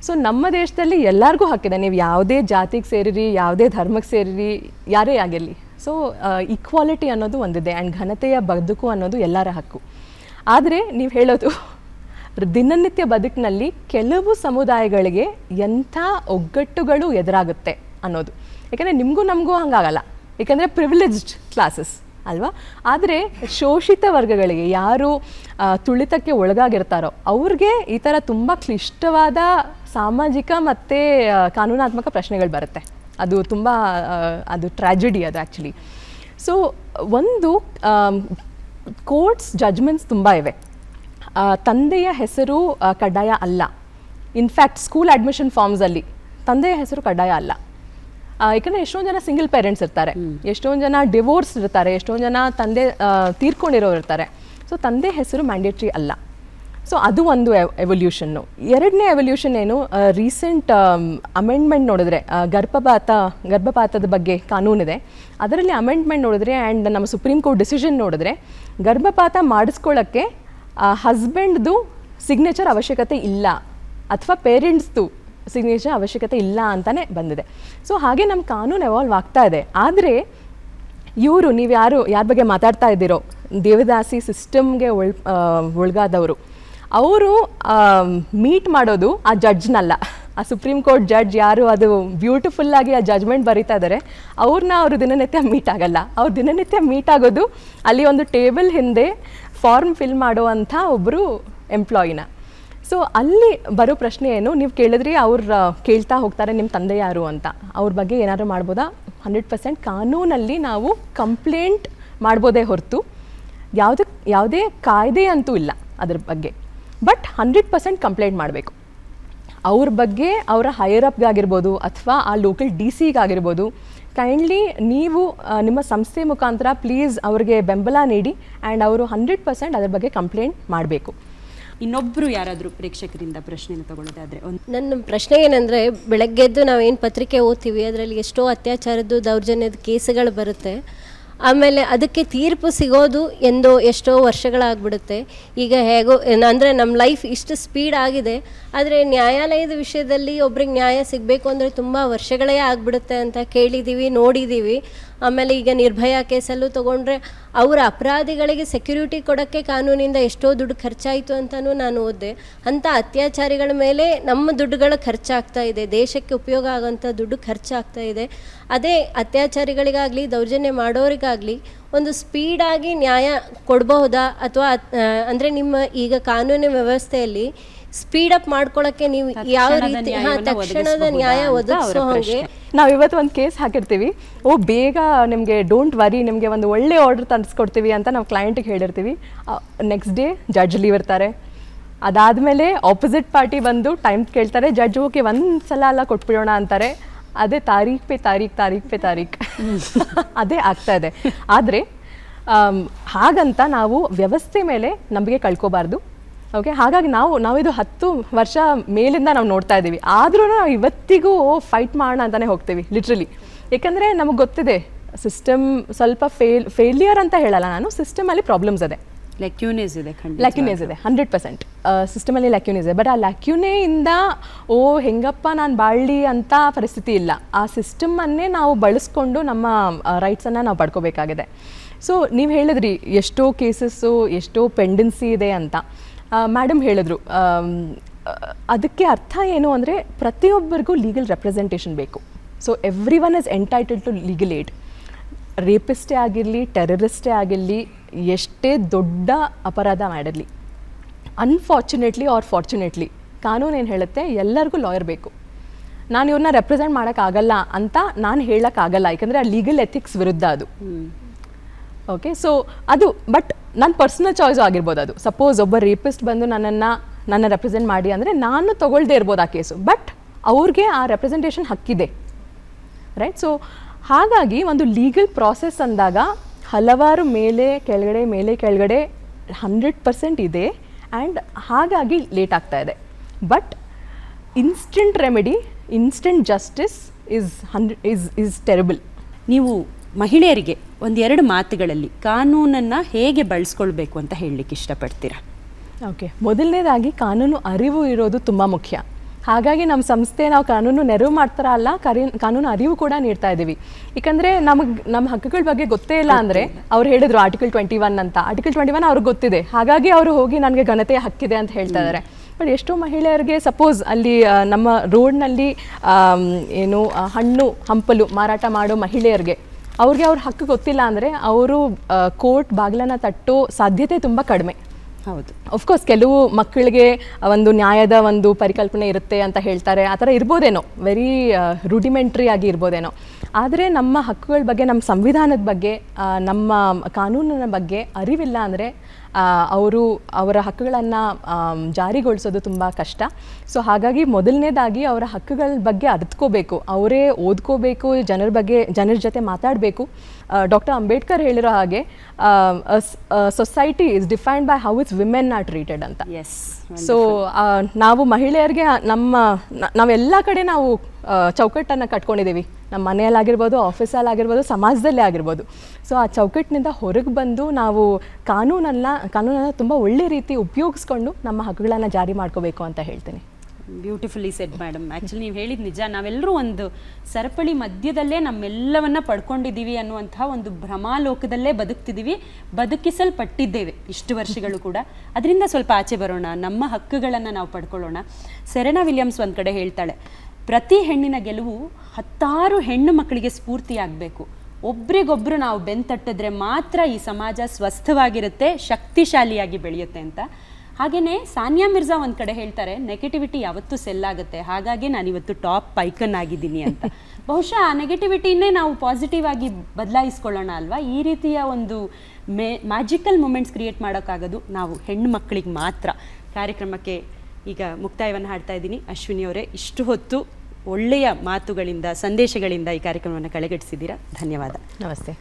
ಸೊ ನಮ್ಮ ದೇಶದಲ್ಲಿ ಎಲ್ಲರಿಗೂ ಹಕ್ಕಿದೆ, ನೀವು ಯಾವುದೇ ಜಾತಿಗೆ ಸೇರಿರಿ, ಯಾವುದೇ ಧರ್ಮಕ್ಕೆ ಸೇರಿರಿ, ಯಾರೇ ಆಗಿರಲಿ. ಸೊ ಈಕ್ವಾಲಿಟಿ ಅನ್ನೋದು ಒಂದಿದೆ, ಆ್ಯಂಡ್ ಘನತೆಯ ಬದುಕು ಅನ್ನೋದು ಎಲ್ಲರ ಹಕ್ಕು. ಆದರೆ ನೀವು ಹೇಳೋದು ದಿನನಿತ್ಯ ಬದುಕಿನಲ್ಲಿ ಕೆಲವು ಸಮುದಾಯಗಳಿಗೆ ಎಂಥ ಒಗ್ಗಟ್ಟುಗಳು ಎದುರಾಗುತ್ತೆ ಅನ್ನೋದು. ಯಾಕಂದರೆ ನಿಮಗೂ ನಮಗೂ ಹಂಗಾಗಲ್ಲ, ಯಾಕಂದರೆ ಪ್ರಿವಿಲೇಜ್ಡ್ ಕ್ಲಾಸಸ್ ಅಲ್ವಾ. ಆದರೆ ಶೋಷಿತ ವರ್ಗಗಳಿಗೆ, ಯಾರು ತುಳಿತಕ್ಕೆ ಒಳಗಾಗಿರ್ತಾರೋ ಅವ್ರಿಗೆ ಈ ಥರ ತುಂಬ ಕ್ಲಿಷ್ಟವಾದ ಸಾಮಾಜಿಕ ಮತ್ತು ಕಾನೂನಾತ್ಮಕ ಪ್ರಶ್ನೆಗಳು ಬರುತ್ತೆ. ಅದು ತುಂಬ ಅದು ಟ್ರ್ಯಾಜಿಡಿ ಅದು ಆ್ಯಕ್ಚುಲಿ. ಸೊ ಒಂದು ಕೋರ್ಟ್ಸ್ ಜಡ್ಜ್ಮೆಂಟ್ಸ್ ತುಂಬ ಇವೆ. ತಂದೆಯ ಹೆಸರು ಕಡ್ಡಾಯ ಅಲ್ಲ. ಇನ್ಫ್ಯಾಕ್ಟ್ ಸ್ಕೂಲ್ ಅಡ್ಮಿಷನ್ ಫಾರ್ಮ್ಸಲ್ಲಿ ತಂದೆಯ ಹೆಸರು ಕಡ್ಡಾಯ ಅಲ್ಲ. ಯಾಕಂದರೆ ಎಷ್ಟೊಂದು ಜನ ಸಿಂಗಲ್ ಪೇರೆಂಟ್ಸ್ ಇರ್ತಾರೆ, ಎಷ್ಟೊಂದು ಜನ ಡಿವೋರ್ಸ್ ಇರ್ತಾರೆ, ಎಷ್ಟೊಂದು ಜನ ತಂದೆ ತೀರ್ಕೊಂಡಿರೋರು ಇರ್ತಾರೆ. ಸೊ ತಂದೆ ಹೆಸರು ಮ್ಯಾಂಡೇಟ್ರಿ ಅಲ್ಲ. ಸೊ ಅದು ಒಂದು ಎವಲ್ಯೂಷನ್ನು. ಎರಡನೇ ಎವಲ್ಯೂಷನ್ ಏನು, ರೀಸೆಂಟ್ ಅಮೆಂಡ್ಮೆಂಟ್ ನೋಡಿದ್ರೆ ಗರ್ಭಪಾತದ ಬಗ್ಗೆ ಕಾನೂನಿದೆ, ಅದರಲ್ಲಿ ಅಮೆಂಡ್ಮೆಂಟ್ ನೋಡಿದ್ರೆ ಆ್ಯಂಡ್ ನಮ್ಮ ಸುಪ್ರೀಂ ಕೋರ್ಟ್ ಡಿಸಿಷನ್ ನೋಡಿದ್ರೆ ಗರ್ಭಪಾತ ಮಾಡಿಸ್ಕೊಳ್ಳೋಕ್ಕೆ ಹಸ್ಬೆಂಡ್ದು ಸಿಗ್ನೇಚರ್ ಅವಶ್ಯಕತೆ ಇಲ್ಲ, ಅಥವಾ ಪೇರೆಂಟ್ಸ್ದು ಸಿಗ್ನೇಚರ್ ಅವಶ್ಯಕತೆ ಇಲ್ಲ ಅಂತಲೇ ಬಂದಿದೆ. ಸೊ ಹಾಗೆ ನಮ್ಮ ಕಾನೂನು ಎವಾಲ್ವ್ ಆಗ್ತಾ ಇದೆ. ಆದರೆ ಇವರು, ನೀವು ಯಾರ ಬಗ್ಗೆ ಮಾತಾಡ್ತಾ ಇದ್ದೀರೋ, ದೇವದಾಸಿ ಸಿಸ್ಟಮ್ಗೆ ಒಳಗಾದವರು, ಅವರು ಮೀಟ್ ಮಾಡೋದು ಆ ಜಡ್ಜ್ನಲ್ಲ. ಆ ಸುಪ್ರೀಂ ಕೋರ್ಟ್ ಜಡ್ಜ್ ಯಾರು ಅದು ಬ್ಯೂಟಿಫುಲ್ಲಾಗಿ ಆ ಜಡ್ಜ್ಮೆಂಟ್ ಬರೀತಾ ಇದ್ದಾರೆ, ಅವ್ರನ್ನ ಅವರು ದಿನನಿತ್ಯ ಮೀಟ್ ಆಗಲ್ಲ. ಅವ್ರು ದಿನನಿತ್ಯ ಮೀಟ್ ಆಗೋದು ಅಲ್ಲಿ ಒಂದು ಟೇಬಲ್ ಹಿಂದೆ ಫಾರ್ಮ್ ಫಿಲ್ ಮಾಡುವಂಥ ಒಬ್ಬರು ಎಂಪ್ಲಾಯಿನ. ಸೊ ಅಲ್ಲಿ ಬರೋ ಪ್ರಶ್ನೆ ಏನು, ನೀವು ಕೇಳಿದ್ರಿ ಅವ್ರು ಕೇಳ್ತಾ ಹೋಗ್ತಾರೆ ನಿಮ್ಮ ತಂದೆ ಯಾರು ಅಂತ, ಅವ್ರ ಬಗ್ಗೆ ಏನಾದರೂ ಮಾಡ್ಬೋದಾ? 100% ಕಾನೂನಲ್ಲಿ ನಾವು ಕಂಪ್ಲೇಂಟ್ ಮಾಡ್ಬೋದೇ ಹೊರತು ಯಾವುದೇ ಕಾಯ್ದೆ ಅಂತೂ ಇಲ್ಲ ಅದ್ರ ಬಗ್ಗೆ. ಬಟ್ 100% ಕಂಪ್ಲೇಂಟ್ ಮಾಡಬೇಕು ಅವ್ರ ಬಗ್ಗೆ. ಅವರ ಹೈಯರ್ ಅಪ್ಗಾಗಿರ್ಬೋದು ಅಥವಾ ಆ ಲೋಕಲ್ DC-ಗಾಗಿರ್ಬೋದು, ಕೈಂಡ್ಲಿ ನೀವು ನಿಮ್ಮ ಸಂಸ್ಥೆ ಮುಖಾಂತರ ಪ್ಲೀಸ್ ಅವ್ರಿಗೆ ಬೆಂಬಲ ನೀಡಿ ಆ್ಯಂಡ್ ಅವರು 100% ಅದ್ರ ಬಗ್ಗೆ ಕಂಪ್ಲೇಂಟ್ ಮಾಡಬೇಕು. ಇನ್ನೊಬ್ಬರು ಯಾರಾದರೂ ಪ್ರೇಕ್ಷಕರಿಂದ ಪ್ರಶ್ನೆನ ತಗೊಳ್ಳೋದಾದರೆ, ನನ್ನ ಪ್ರಶ್ನೆ ಏನಂದರೆ, ಬೆಳಗ್ಗೆದ್ದು ನಾವೇನು ಪತ್ರಿಕೆ ಓದ್ತೀವಿ ಅದರಲ್ಲಿ ಎಷ್ಟೋ ಅತ್ಯಾಚಾರದ್ದು ದೌರ್ಜನ್ಯದ ಕೇಸುಗಳು ಬರುತ್ತೆ. ಆಮೇಲೆ ಅದಕ್ಕೆ ತೀರ್ಪು ಸಿಗೋದು ಎಷ್ಟೋ ವರ್ಷಗಳಾಗ್ಬಿಡುತ್ತೆ. ಈಗ ಹೇಗೋ ಅಂದರೆ ನಮ್ಮ ಲೈಫ್ ಇಷ್ಟು ಸ್ಪೀಡ್ ಆಗಿದೆ, ಆದರೆ ನ್ಯಾಯಾಲಯದ ವಿಷಯದಲ್ಲಿ ಒಬ್ರಿಗೆ ನ್ಯಾಯ ಸಿಗಬೇಕು ಅಂದರೆ ತುಂಬ ವರ್ಷಗಳೇ ಆಗಿಬಿಡುತ್ತೆ ಅಂತ ಕೇಳಿದ್ದೀವಿ, ನೋಡಿದ್ದೀವಿ. ಆಮೇಲೆ ಈಗ ನಿರ್ಭಯ ಕೇಸಲ್ಲೂ ತೊಗೊಂಡ್ರೆ ಅವರ ಅಪರಾಧಿಗಳಿಗೆ ಸೆಕ್ಯೂರಿಟಿ ಕೊಡೋಕ್ಕೆ ಕಾನೂನಿಂದ ಎಷ್ಟೋ ದುಡ್ಡು ಖರ್ಚಾಯಿತು ಅಂತಲೂ ನಾನು ಓದಿದೆ. ಅಂಥ ಅತ್ಯಾಚಾರಿಗಳ ಮೇಲೆ ನಮ್ಮ ದುಡ್ಡುಗಳು ಖರ್ಚಾಗ್ತಾ ಇದೆ, ದೇಶಕ್ಕೆ ಉಪಯೋಗ ಆಗೋಂಥ ದುಡ್ಡು ಖರ್ಚಾಗ್ತಾ ಇದೆ. ಅದೇ ಅತ್ಯಾಚಾರಿಗಳಿಗಾಗಲಿ ದೌರ್ಜನ್ಯ ಮಾಡೋರಿಗಾಗಲಿ ಒಂದು ಸ್ಪೀಡಾಗಿ ನ್ಯಾಯ ಕೊಡಬಹುದಾ? ಅಥವಾ ಅಂದರೆ ನಿಮ್ಮ ಈಗ ಕಾನೂನಿನ ವ್ಯವಸ್ಥೆಯಲ್ಲಿ ಸ್ಪೀಡಪ್ ಮಾಡ್ಕೊಳ್ಳೋಕ್ಕೆ ನೀವು ಯಾವ ರೀತಿ ತಕ್ಷಣದ ನ್ಯಾಯ ಒದಗಿಸೋ ಹಾಗೆ? ನಾವು ಇವತ್ತು ಒಂದು ಕೇಸ್ ಹಾಕಿರ್ತೀವಿ, ಬೇಗ ನಿಮಗೆ ಡೋಂಟ್ ವರಿ, ನಿಮಗೆ ಒಂದು ಒಳ್ಳೆ ಆರ್ಡರ್ ತಂದಿಸ್ಕೊಡ್ತೀವಿ ಅಂತ ನಾವು ಕ್ಲೈಂಟಿಗೆ ಹೇಳಿರ್ತೀವಿ. ನೆಕ್ಸ್ಟ್ ಡೇ ಜಡ್ಜ್ ಲೀವ್ ಇರ್ತಾರೆ. ಅದಾದಮೇಲೆ ಆಪೋಸಿಟ್ ಪಾರ್ಟಿ ಬಂದು ಟೈಮ್ ಕೇಳ್ತಾರೆ, ಜಡ್ಜ್ ಓಕೆ ಒಂದು ಸಲ ಎಲ್ಲ ಕೊಟ್ಬಿಡೋಣ ಅಂತಾರೆ. ಅದೇ ತಾರೀಖ್ ಪೇ ತಾರೀಖ್ ಅದೇ ಆಗ್ತಾ ಇದೆ. ಆದರೆ ಹಾಗಂತ ನಾವು ವ್ಯವಸ್ಥೆ ಮೇಲೆ ನಂಬಿಕೆ ಕಳ್ಕೊಬಾರ್ದು. ಓಕೆ, ಹಾಗಾಗಿ ನಾವಿದು 10 ವರ್ಷ ಮೇಲಿಂದ ನಾವು ನೋಡ್ತಾ ಇದ್ದೀವಿ. ಆದ್ರೂ ನಾವು ಇವತ್ತಿಗೂ ಫೈಟ್ ಮಾಡೋಣ ಅಂತಲೇ ಹೋಗ್ತೀವಿ ಲಿಟ್ರಲಿ. ಯಾಕಂದರೆ ನಮಗೆ ಗೊತ್ತಿದೆ ಸಿಸ್ಟಮ್ ಸ್ವಲ್ಪ ಫೇಲಿಯರ್ ಅಂತ ಹೇಳಲ್ಲ ನಾನು, ಸಿಸ್ಟಮಲ್ಲಿ ಪ್ರಾಬ್ಲಮ್ಸ್ ಇದೆ, ಲ್ಯಾಕ್ಯೂನೇಸ್ ಇದೆ 100%. ಸಿಸ್ಟಮಲ್ಲಿ ಲ್ಯಾಕ್ಯೂನೇಸ್ ಇದೆ. ಬಟ್ ಆ ಲ್ಯಾಕ್ಯೂನೆಯಿಂದ ಹೆಂಗಪ್ಪ ನಾನು ಬಾಳಲಿ ಅಂತ ಪರಿಸ್ಥಿತಿ ಇಲ್ಲ. ಆ ಸಿಸ್ಟಮನ್ನೇ ನಾವು ಬಳಸ್ಕೊಂಡು ನಮ್ಮ ರೈಟ್ಸನ್ನು ನಾವು ಪಡ್ಕೋಬೇಕಾಗಿದೆ. ಸೊ ನೀವು ಹೇಳಿದ್ರಿ ಎಷ್ಟೋ ಕೇಸಸ್ಸು, ಎಷ್ಟೋ ಪೆಂಡೆನ್ಸಿ ಇದೆ ಅಂತ. ಮೇಡಮ್ ಹೇಳಿದ್ರು, ಅದಕ್ಕೆ ಅರ್ಥ ಏನು ಅಂದರೆ ಪ್ರತಿಯೊಬ್ಬರಿಗೂ ಲೀಗಲ್ ರೆಪ್ರೆಸೆಂಟೇಷನ್ ಬೇಕು. So every one is entitled to legal aid. ರೇಪಿಸ್ಟೇ ಆಗಿರಲಿ, ಟೆರರಿಸ್ಟೇ ಆಗಿರಲಿ, ಎಷ್ಟೇ ದೊಡ್ಡ ಅಪರಾಧ ಮಾಡಿರಲಿ, ಅನ್ಫಾರ್ಚುನೇಟ್ಲಿ ಆರ್ ಫಾರ್ಚುನೇಟ್ಲಿ ಕಾನೂನು ಏನು ಹೇಳುತ್ತೆ, ಎಲ್ಲರಿಗೂ ಲಾಯರ್ ಬೇಕು. ನಾನು ಇವ್ರನ್ನ ರೆಪ್ರೆಸೆಂಟ್ ಮಾಡೋಕ್ಕಾಗಲ್ಲ ಅಂತ ನಾನು ಹೇಳೋಕ್ಕಾಗಲ್ಲ, ಯಾಕಂದರೆ ಆ ಲೀಗಲ್ ಎಥಿಕ್ಸ್ ವಿರುದ್ಧ ಅದು. ಓಕೆ, ಸೊ ಅದು ಬಟ್ ನನ್ನ ಪರ್ಸ್ನಲ್ ಚಾಯ್ಸು ಆಗಿರ್ಬೋದು. ಅದು ಸಪೋಸ್ ಒಬ್ಬ ರೇಪಿಸ್ಟ್ ಬಂದು ನನ್ನ ರೆಪ್ರೆಸೆಂಟ್ ಮಾಡಿ ಅಂದರೆ ನಾನು ತೊಗೊಳ್ದೇ ಇರ್ಬೋದು ಆ ಕೇಸು, ಬಟ್ ಅವ್ರಿಗೆ ಆ ರೆಪ್ರೆಸೆಂಟೇಷನ್ ಹಕ್ಕಿದೆ, ರೈಟ್? ಸೊ ಹಾಗಾಗಿ ಒಂದು ಲೀಗಲ್ ಪ್ರಾಸೆಸ್ ಅಂದಾಗ ಹಲವಾರು ಮೇಲೆ ಕೆಳಗಡೆ 100% ಇದೆ ಆ್ಯಂಡ್ ಹಾಗಾಗಿ ಲೇಟ್ ಆಗ್ತಾ ಇದೆ. But instant remedy, instant justice is terrible. ನೀವು ಮಹಿಳೆಯರಿಗೆ ಒಂದೆರಡು ಮಾತುಗಳಲ್ಲಿ ಕಾನೂನನ್ನು ಹೇಗೆ ಬಳಸ್ಕೊಳ್ಬೇಕು ಅಂತ ಹೇಳಲಿಕ್ಕೆ ಇಷ್ಟಪಡ್ತೀರಾ? ಓಕೆ, ಮೊದಲನೇದಾಗಿ ಕಾನೂನು ಅರಿವು ಇರೋದು ತುಂಬ ಮುಖ್ಯ. ಹಾಗಾಗಿ ನಮ್ಮ ಸಂಸ್ಥೆ ನಾವು ಕಾನೂನು ನೆರವು ಮಾಡ್ತಾರ ಅಲ್ಲ, ಕಾನೂನು ಅರಿವು ಕೂಡ ನೀಡ್ತಾ ಇದ್ದೀವಿ. ಯಾಕಂದರೆ ನಮ್ಮ ಹಕ್ಕುಗಳ ಬಗ್ಗೆ ಗೊತ್ತೇ ಇಲ್ಲ ಅಂದರೆ, ಅವ್ರು ಹೇಳಿದ್ರು ಆರ್ಟಿಕಲ್ 21 ಅಂತ. ಆರ್ಟಿಕಲ್ 21 ಅವ್ರಿಗೆ ಗೊತ್ತಿದೆ, ಹಾಗಾಗಿ ಅವರು ಹೋಗಿ ನನಗೆ ಘನತೆಯ ಹಕ್ಕಿದೆ ಅಂತ ಹೇಳ್ತಾ ಇದ್ದಾರೆ. ಬಟ್ ಎಷ್ಟೋ ಮಹಿಳೆಯರಿಗೆ ಸಪೋಸ್ ಅಲ್ಲಿ ನಮ್ಮ ರೋಡ್ನಲ್ಲಿ ಹಣ್ಣು ಹಂಪಲು ಮಾರಾಟ ಮಾಡೋ ಮಹಿಳೆಯರಿಗೆ ಅವ್ರಿಗೆ ಅವ್ರ ಹಕ್ಕು ಗೊತ್ತಿಲ್ಲ ಅಂದರೆ ಅವರು ಕೋರ್ಟ್ ಬಾಗಿಲನ್ನು ತಟ್ಟೋ ಸಾಧ್ಯತೆ ತುಂಬ ಕಡಿಮೆ. ಹೌದು, ಅಫ್ಕೋರ್ಸ್ ಕೆಲವು ಮಕ್ಕಳಿಗೆ ಒಂದು ನ್ಯಾಯದ ಒಂದು ಪರಿಕಲ್ಪನೆ ಇರುತ್ತೆ ಅಂತ ಹೇಳ್ತಾರೆ, ಆ ಥರ ಇರ್ಬೋದೇನೋ, ವೆರಿ ರೂಡಿಮೆಂಟ್ರಿ ಆಗಿ ಇರ್ಬೋದೇನೋ. ಆದರೆ ನಮ್ಮ ಹಕ್ಕುಗಳ ಬಗ್ಗೆ, ನಮ್ಮ ಸಂವಿಧಾನದ ಬಗ್ಗೆ, ನಮ್ಮ ಕಾನೂನಿನ ಬಗ್ಗೆ ಅರಿವಿಲ್ಲ ಅಂದರೆ ಅವರ ಹಕ್ಕುಗಳನ್ನು ಜಾರಿಗೊಳಿಸೋದು ತುಂಬ ಕಷ್ಟ. ಸೊ ಹಾಗಾಗಿ ಮೊದಲನೇದಾಗಿ ಅವರ ಹಕ್ಕುಗಳ ಬಗ್ಗೆ ಅರಿತ್ಕೋಬೇಕು, ಅವರೇ ಓದ್ಕೋಬೇಕು, ಜನರ ಜೊತೆ ಮಾತಾಡಬೇಕು. ಡಾಕ್ಟರ್ ಅಂಬೇಡ್ಕರ್ ಹೇಳಿರೋ ಹಾಗೆ society is defined by how it's women are treated ಅಂತ. ಎಸ್. ಸೊ ನಾವು ಮಹಿಳೆಯರಿಗೆ ನಾವೆಲ್ಲ ಕಡೆ ನಾವು ಚೌಕಟ್ಟನ್ನು ಕಟ್ಕೊಂಡಿದ್ದೀವಿ, ನಮ್ಮ ಮನೆಯಲ್ಲಾಗಿರ್ಬೋದು, ಆಫೀಸಲ್ಲಾಗಿರ್ಬೋದು, ಸಮಾಜದಲ್ಲೇ ಆಗಿರ್ಬೋದು. ಸೊ ಆ ಚೌಕಟ್ಟಿನಿಂದ ಹೊರಗೆ ಬಂದು ನಾವು ಕಾನೂನನ್ನು ತುಂಬ ಒಳ್ಳೆ ರೀತಿ ಉಪಯೋಗಿಸ್ಕೊಂಡು ನಮ್ಮ ಹಕ್ಕುಗಳನ್ನು ಜಾರಿ ಮಾಡ್ಕೋಬೇಕು ಅಂತ ಹೇಳ್ತೀನಿ. Beautifully shed madam. ಆ್ಯಕ್ಚುಲಿ ನೀವು ಹೇಳಿದ ನಿಜ, ನಾವೆಲ್ಲರೂ ಒಂದು ಸರಪಳಿ ಮಧ್ಯದಲ್ಲೇ ನಮ್ಮೆಲ್ಲವನ್ನ ಪಡ್ಕೊಂಡಿದ್ದೀವಿ ಅನ್ನುವಂತಹ ಒಂದು ಭ್ರಮಾಲೋಕದಲ್ಲೇ ಬದುಕ್ತಿದ್ದೀವಿ, ಬದುಕಿಸಲ್ಪಟ್ಟಿದ್ದೇವೆ ಇಷ್ಟು ವರ್ಷಗಳು ಕೂಡ. ಅದರಿಂದ ಸ್ವಲ್ಪ ಆಚೆ ಬರೋಣ, ನಮ್ಮ ಹಕ್ಕುಗಳನ್ನು ನಾವು ಪಡ್ಕೊಳ್ಳೋಣ. ಸೆರೆನಾ ವಿಲಿಯಮ್ಸ್ ಒಂದು ಕಡೆ ಹೇಳ್ತಾಳೆ, ಪ್ರತಿ ಹೆಣ್ಣಿನ ಗೆಲುವು 10 ಹೆಣ್ಣು ಮಕ್ಕಳಿಗೆ ಸ್ಫೂರ್ತಿಯಾಗಬೇಕು. ಒಬ್ರಿಗೊಬ್ರು ನಾವು ಬೆಂತಟ್ಟಿದ್ರೆ ಮಾತ್ರ ಈ ಸಮಾಜ ಸ್ವಸ್ಥವಾಗಿರುತ್ತೆ, ಶಕ್ತಿಶಾಲಿಯಾಗಿ ಬೆಳೆಯುತ್ತೆ ಅಂತ. ಹಾಗೆಯೇ ಸಾನಿಯಾ ಮಿರ್ಜಾ ಒಂದು ಕಡೆ ಹೇಳ್ತಾರೆ, ನೆಗೆಟಿವಿಟಿ ಯಾವತ್ತೂ ಸೆಲ್ಲಾಗುತ್ತೆ, ಹಾಗಾಗಿ ನಾನಿವತ್ತು ಟಾಪ್ ಐಕನ್ ಆಗಿದ್ದೀನಿ ಅಂತ. ಬಹುಶಃ ಆ ನೆಗೆಟಿವಿಟಿನೇ ನಾವು ಪಾಸಿಟಿವ್ ಆಗಿ ಬದಲಾಯಿಸ್ಕೊಳ್ಳೋಣ ಅಲ್ವಾ? ಈ ರೀತಿಯ ಒಂದು ಮ್ಯಾಜಿಕಲ್ ಮೂಮೆಂಟ್ಸ್ ಕ್ರಿಯೇಟ್ ಮಾಡೋಕ್ಕಾಗೋದು ನಾವು ಹೆಣ್ಣು ಮಕ್ಕಳಿಗೆ ಮಾತ್ರ. ಕಾರ್ಯಕ್ರಮಕ್ಕೆ ಈಗ ಮುಕ್ತಾಯವನ್ನು ಹಾಡ್ತಾ ಇದ್ದೀನಿ. ಅಶ್ವಿನಿ ಅವರೇ, ಇಷ್ಟು ಹೊತ್ತು ಒಳ್ಳೆಯ ಮಾತುಗಳಿಂದ, ಸಂದೇಶಗಳಿಂದ ಈ ಕಾರ್ಯಕ್ರಮವನ್ನು ಕಳೆಗಟ್ಟಿಸಿದ್ದೀರಾ. ಧನ್ಯವಾದ. ನಮಸ್ತೆ.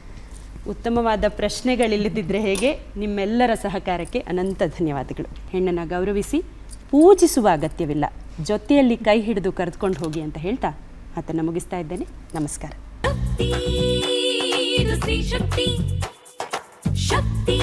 ಉತ್ತಮವಾದ ಪ್ರಶ್ನೆಗಳಿಲ್ಲದಿದ್ದರೆ ಹೇಗೆ? ನಿಮ್ಮೆಲ್ಲರ ಸಹಕಾರಕ್ಕೆ ಅನಂತ ಧನ್ಯವಾದಗಳು. ಹೆಣ್ಣನ್ನು ಗೌರವಿಸಿ ಪೂಜಿಸುವ ಅಗತ್ಯವಿಲ್ಲ, ಜೊತೆಯಲ್ಲಿ ಕೈ ಹಿಡಿದು ಕರೆದುಕೊಂಡು ಹೋಗಿ ಅಂತ ಹೇಳ್ತಾ ಮಾತನ್ನು ಮುಗಿಸ್ತಾ ಇದ್ದೇನೆ. ನಮಸ್ಕಾರ. ಶಕ್ತಿ, ಇದು ಸ್ತ್ರೀ ಶಕ್ತಿ, ಶಕ್ತಿ.